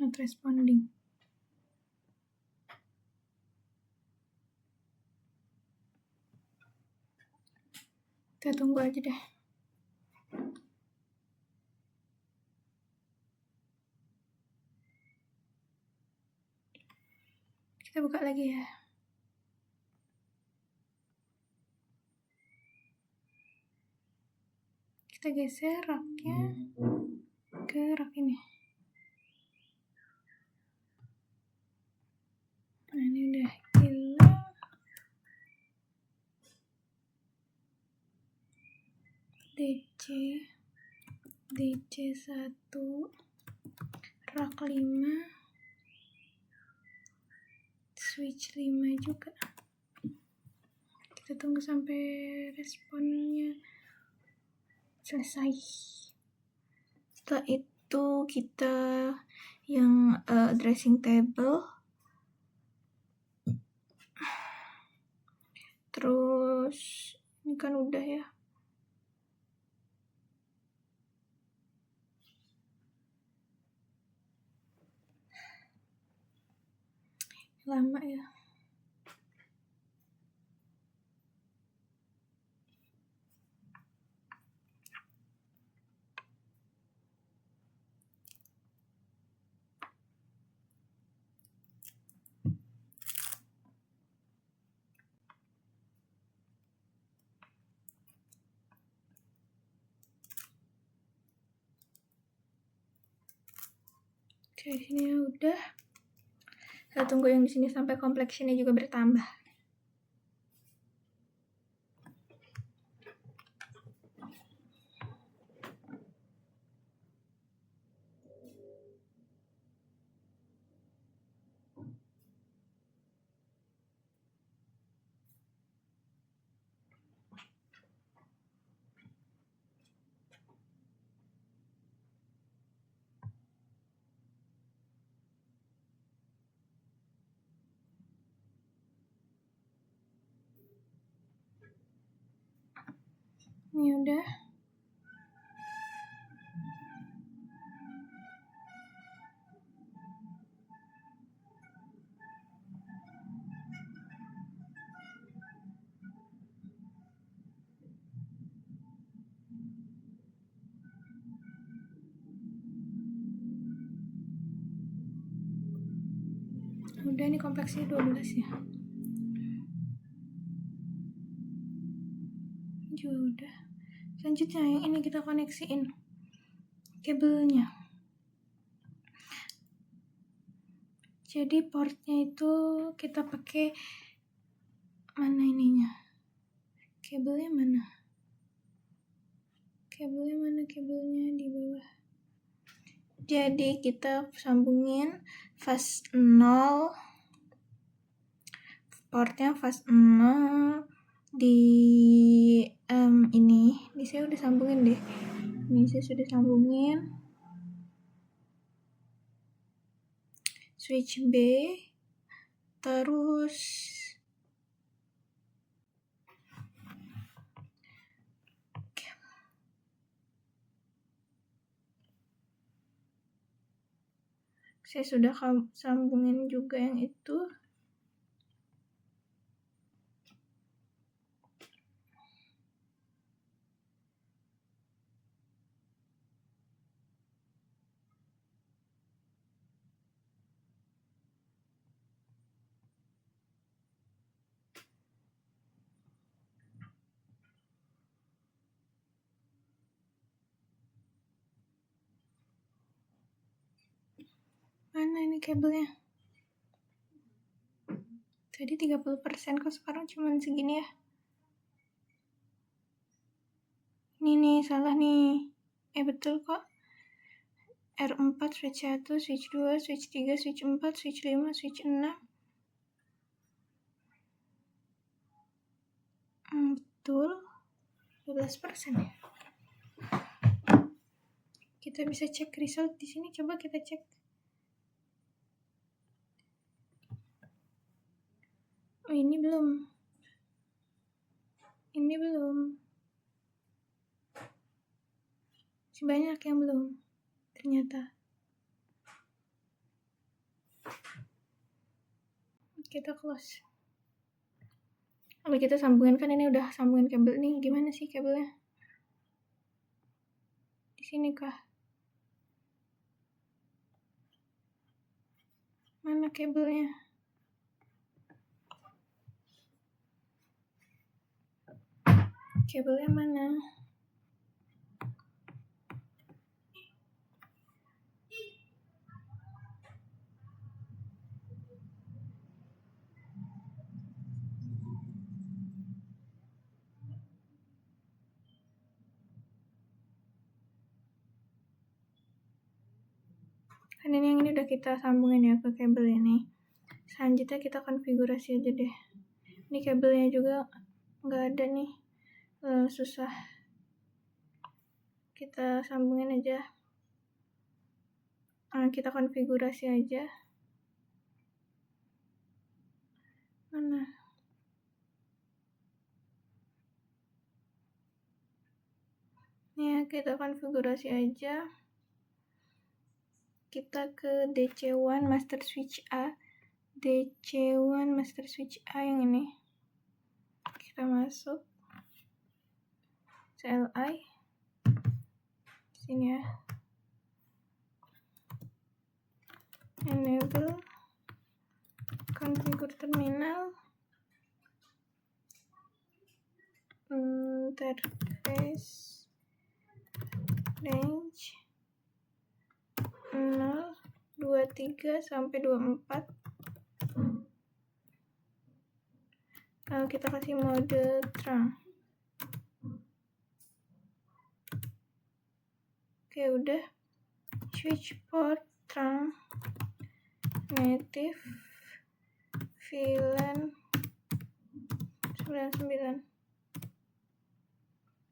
[SPEAKER 1] not responding. Kita tunggu aja deh. Kita buka lagi ya. Kita geser raknya ke rak ini. Nah, ini udah hilang. DC1 rak 5 switch 5 juga. Kita tunggu sampai responnya selesai. Setelah itu kita yang addressing table, terus ini kan udah ya. Lama ya. Oke, di sini udah. Kita tunggu yang di sini sampai complexionnya juga bertambah. Ini udah. Udah, ini kompleksnya 12 ya. Juga udah. Selanjutnya yang ini kita koneksiin kabelnya. Jadi portnya itu kita pakai mana ininya? Kabelnya mana? Kabelnya di bawah. Jadi kita sambungin fase 0, portnya fase 0 di ini saya udah sambungin deh. Ini saya sudah sambungin switch B, terus saya sudah sambungin juga yang itu. Mana ini kabelnya? Tadi 30%, kok sekarang cuma segini ya? Ini nih, salah nih. Betul kok. R4, switch 1, switch 2, switch 3, switch 4, switch 5, switch 6. Betul. 12% ya. Kita bisa cek result di sini, coba kita cek. Oh, ini belum. Masih banyak yang belum. Ternyata. kita close. Lalu kita sambungin, kan ini udah sambungin kabel nih. Gimana sih kabelnya? Di sini kah? Mana kabelnya? Kabelnya mana? Kan ini yang ini udah kita sambungin ya ke kabel ini. Selanjutnya kita konfigurasi aja deh. Ini kabelnya juga nggak ada nih, susah. Kita sambungin aja. Kita konfigurasi aja. Mana? Nih, kita konfigurasi aja. Kita ke DC1 master switch A. DC1 master switch A yang ini. Kita masuk CLI. Sini ya. Enable configure terminal. Interface range 0, 23 sampai 24. Kita kasih mode trunk. Oke, udah. Switch port trunk native VLAN 99.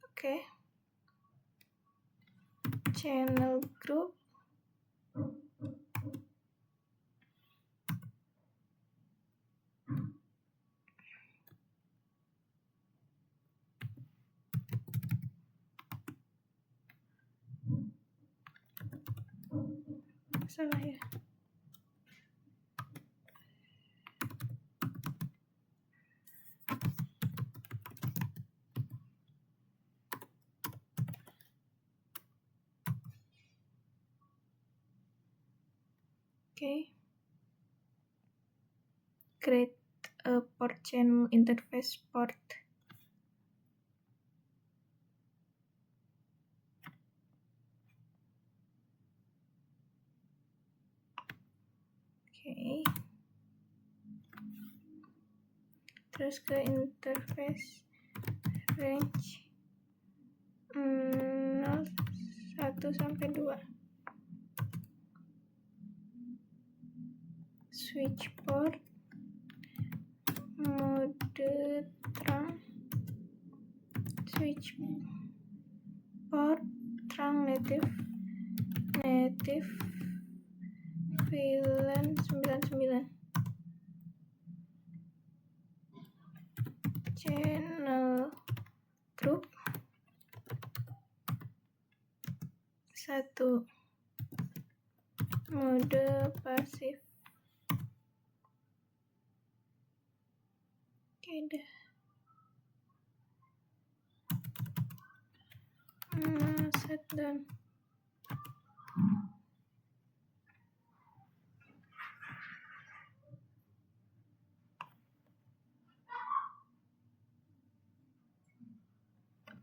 [SPEAKER 1] Oke. Channel group. Salah ya. Oke. Create a port channel interface port. Oke. Terus ke interface range 0, 1 sampai 2. Switch port mode trunk. Switch port trunk native VLAN 99. Channel group 1, mode pasif. Oke, dah. Set done.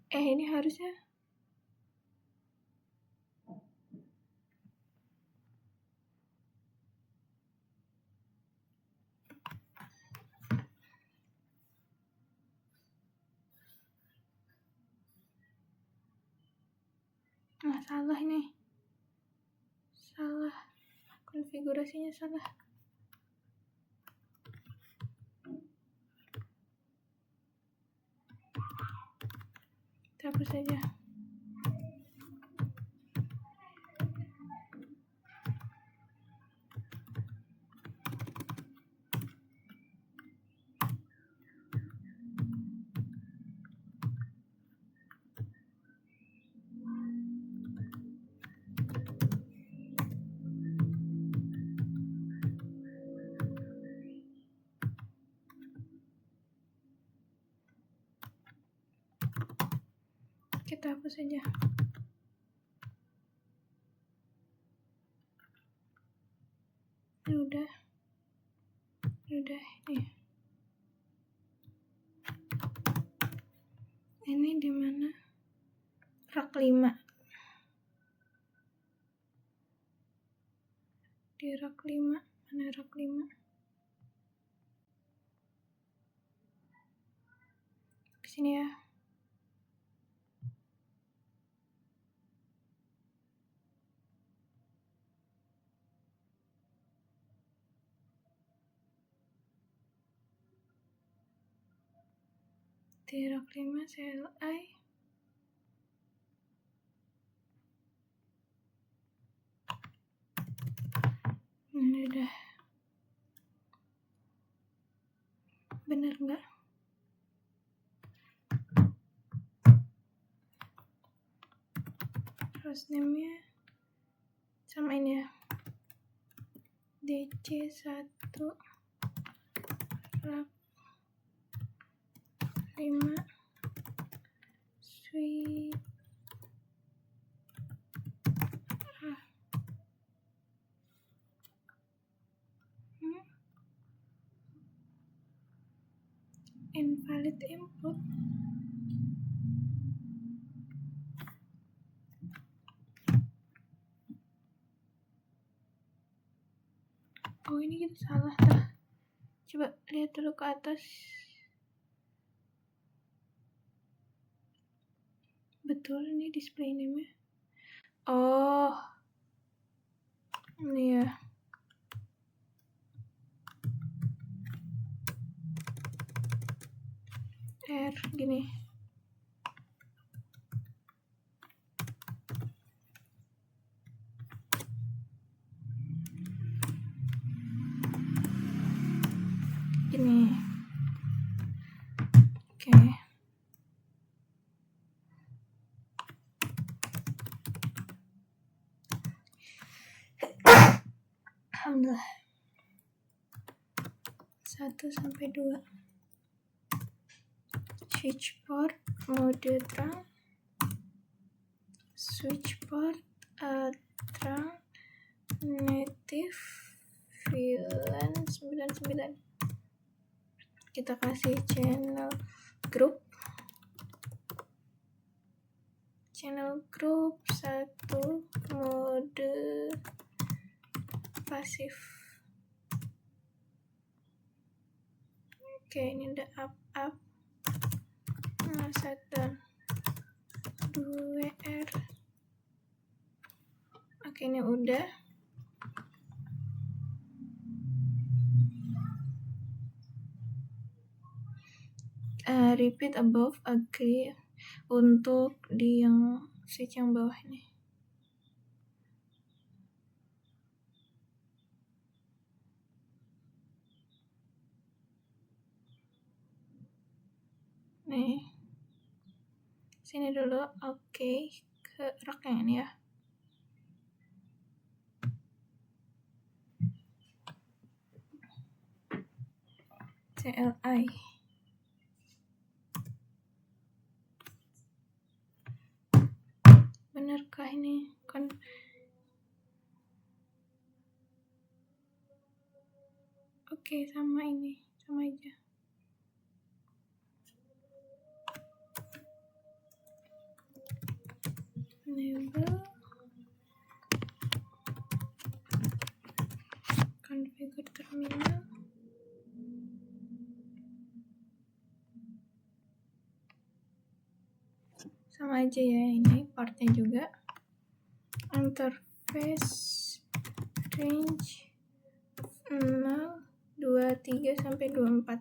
[SPEAKER 1] Ini harusnya salah ini. Salah. Konfigurasinya salah. Kita hapus saja. kita hapus saja. Udah nih. Ini di mana? Rak 5. Di rak 5. Mana rak 5? Di sini ya. Di rak 5 CLI. Ini udah. Bener nggak? Terus name-nya sama ini ya. DC1 rak 5 switch invalid input. Oh, ini kita salah dah. Coba lihat dulu ke atas. Betul ini display name-nya. Oh, ini ya. R gini. Gini. Oke. Alhamdulillah. 1 sampai 2. Switch port mode terang. Switch port terang. Native VLAN 99. Kita kasih channel group 1 mode pasif. Oke, ini udah up. Nah, shutdown 2R. Oke, ini udah. Repeat above, agree untuk di yang switch yang bawah ini. Nih, sini dulu. Oke, ke rak yang ini ya. CLI. Benarkah ini? Kan oke, sama ini, sama aja. Enable configure terminal. Sama aja ya, ini partnya juga. Interface range 0, 23 sampai 24.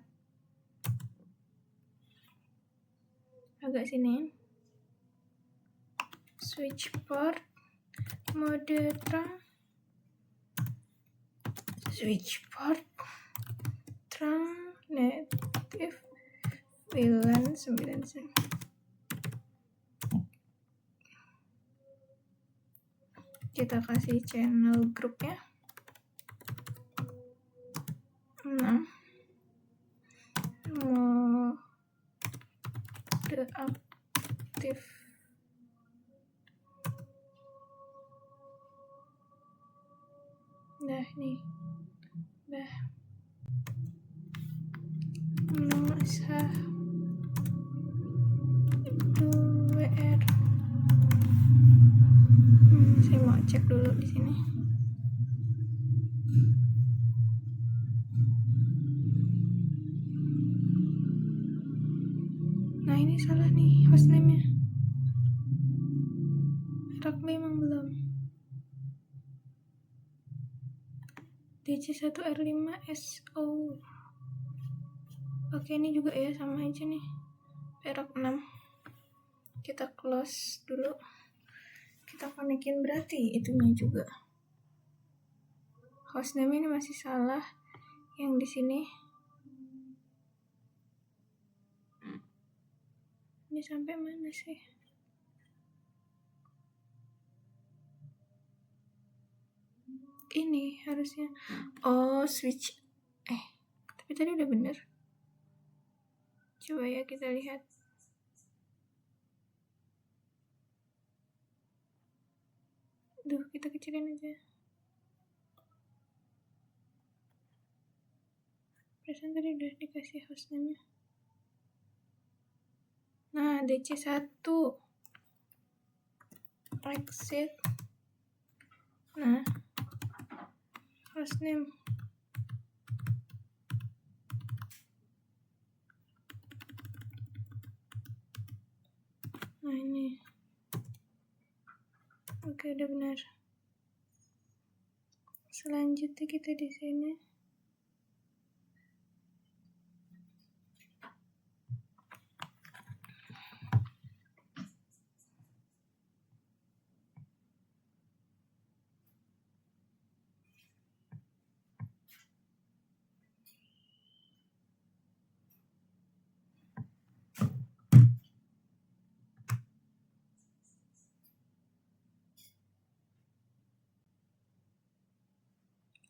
[SPEAKER 1] Agak sini. Switch port mode terang. Switch port terang native VLAN 99. Kita kasih channel group ya. 6. Mode aktif Dah. Masa itu WR. Saya mau cek dulu di sini. Nah, ini salah nih hostname-nya. Rakmi emang belum. DC1R5SO. Oke, ini juga ya sama aja nih. Perak 6. Kita close dulu. Kita konekin berarti itunya juga. Hostname ini masih salah. Yang di sini. Ini sampai mana sih? Ini harusnya. Oh, switch. Tapi tadi udah bener. Coba ya kita lihat. Duh, kita kecilin aja. Perasaan tadi udah dikasih hostname-nya. Nah, DC1 exit. Nah, hostname. Nah, ini. Oke, udah benar. Selanjutnya kita di sini.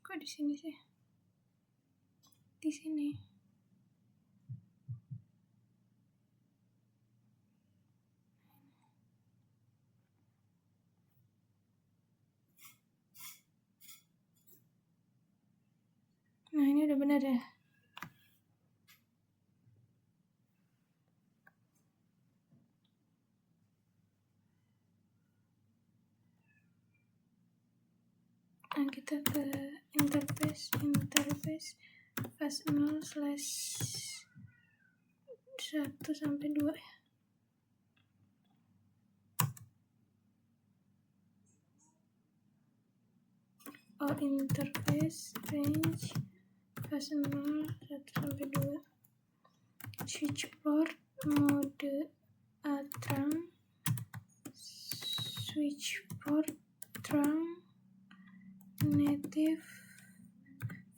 [SPEAKER 1] Kok di sini sih? Di sini. Nah, ini udah benar ya. Nah, kita ke interface fast 0/1-2 ya. Oh, interface range fast 0/1-2. Switch port mode trunk, switch port trunk, native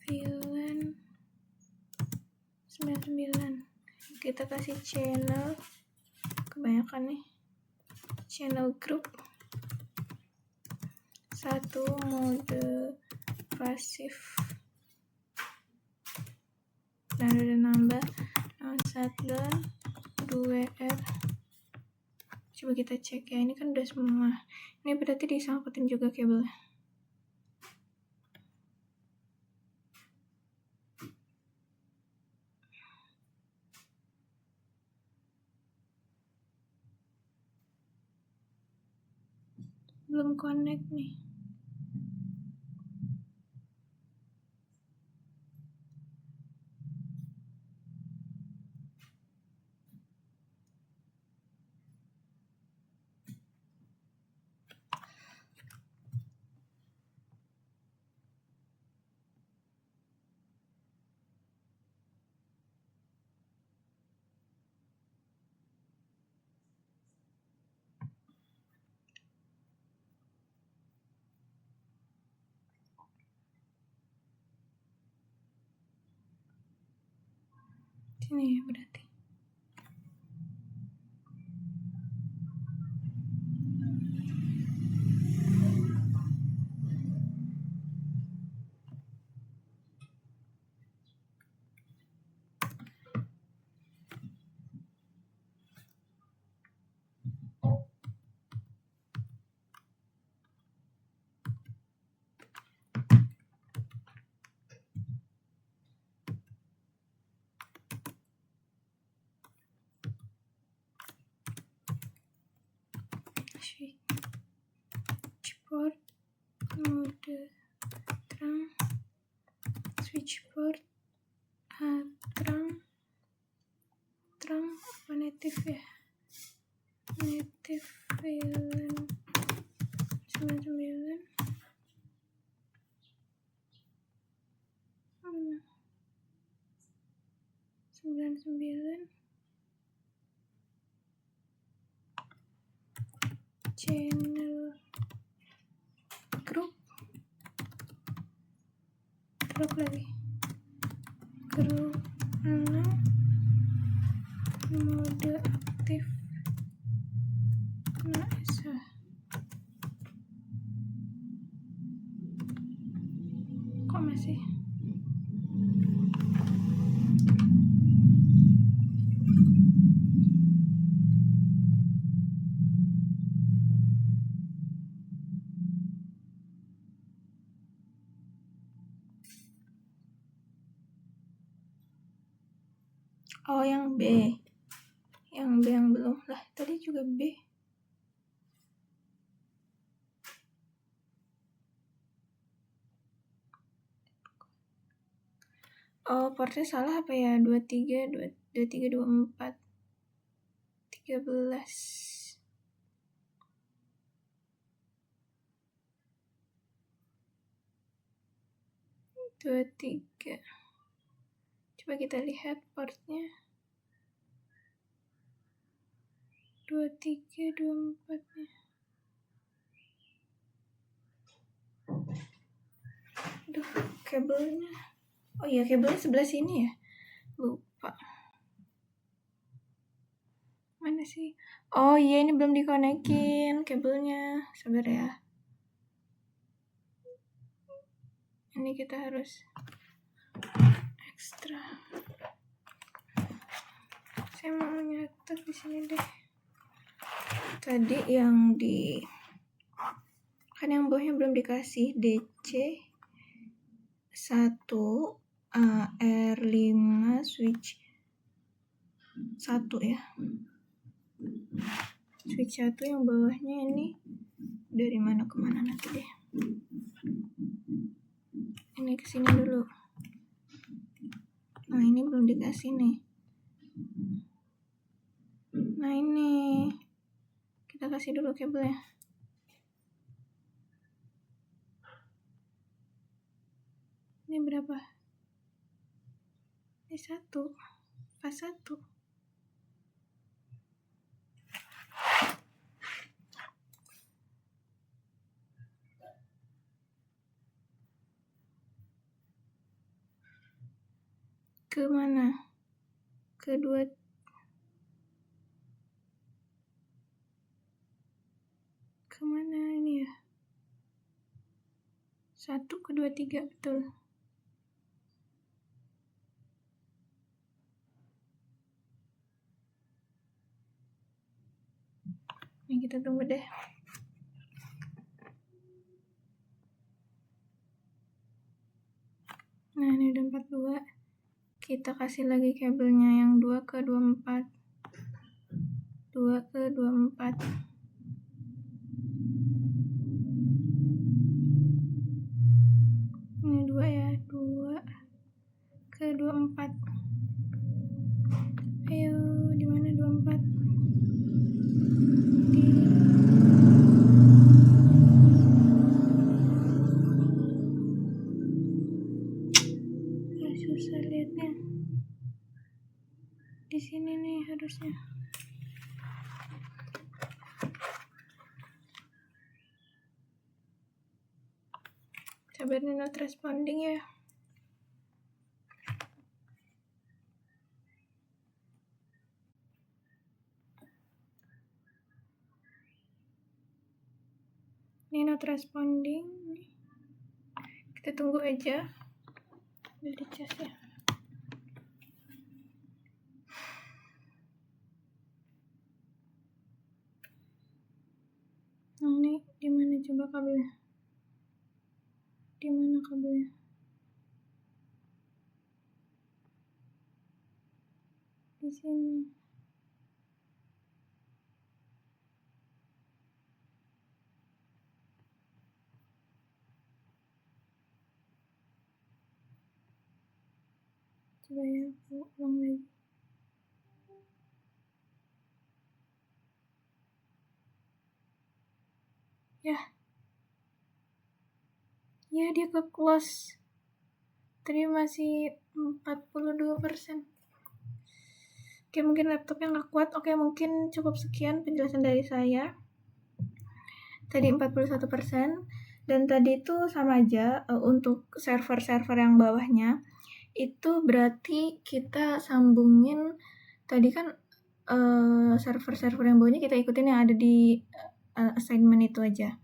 [SPEAKER 1] VLAN 99. Kita kasih channel, kebanyakan nih, channel group 1 mode pasif. Nah, udah nambah 2R. Coba kita cek ya, ini kan udah semua. Ini berarti disangkutin juga kabelnya. Belum connect nih. Sini ya berarti. switch port, mode terang, switch port, terang apa native ya, native VLAN 99 channel group lagi group 6 mode aktif NASA. Kok masih yang B yang belum lah, tadi juga B. Portnya salah apa ya, 23 24 13. Coba kita lihat portnya 23 24 nya. Aduh, kabelnya. Oh iya, kabelnya sebelah sini ya. Lupa. Mana sih? Oh iya, ini belum dikonekin kabelnya. Sabar ya. Ini kita harus ekstra. Saya mau nyatet di sini deh. Tadi yang kan yang bawahnya belum dikasih DC 1 R5 switch 1 ya. Switch 1 yang bawahnya ini dari mana ke mana nanti deh. Ini ke sini dulu. Nah, ini belum dikasih nih. Nah, ini kita kasih dulu kabelnya. Ini berapa? Ini 1, pas 1. Ke mana? Kedua. Kemana ini ya? 1, 2, 3, betul. Ini kita tunggu deh. Nah, ini udah 42. Kita kasih lagi kabelnya yang 2 ke 24. 2 ke 24. Ini 2 ya, 2 ke 24. Ayo, di mana 24? Susah lihatnya. Di sini nih harusnya. Sabar nih, not responding ya. Ini not responding. Kita tunggu aja. Udah dicas ya. Nah, ini di mana coba kabelnya? Di mana kabelnya? Di sini. Coba ya, aku ulang lagi. Ya dia ke close. Tadi masih 42%. Oke, mungkin laptopnya nggak kuat. Oke, mungkin cukup sekian penjelasan dari saya. Tadi 41%. Dan tadi itu sama aja untuk server-server yang bawahnya. Itu berarti kita sambungin, tadi kan server-server yang bawahnya kita ikutin yang ada di assignment itu aja.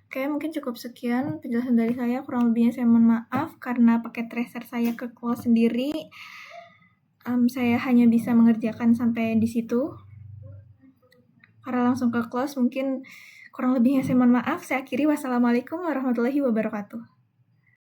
[SPEAKER 1] Oke, mungkin cukup sekian penjelasan dari saya. Kurang lebihnya saya mohon maaf karena pakai tracer saya ke close sendiri. Saya hanya bisa mengerjakan sampai di situ. Karena langsung ke close, mungkin kurang lebihnya saya mohon maaf. Saya akhiri. Wassalamualaikum warahmatullahi wabarakatuh.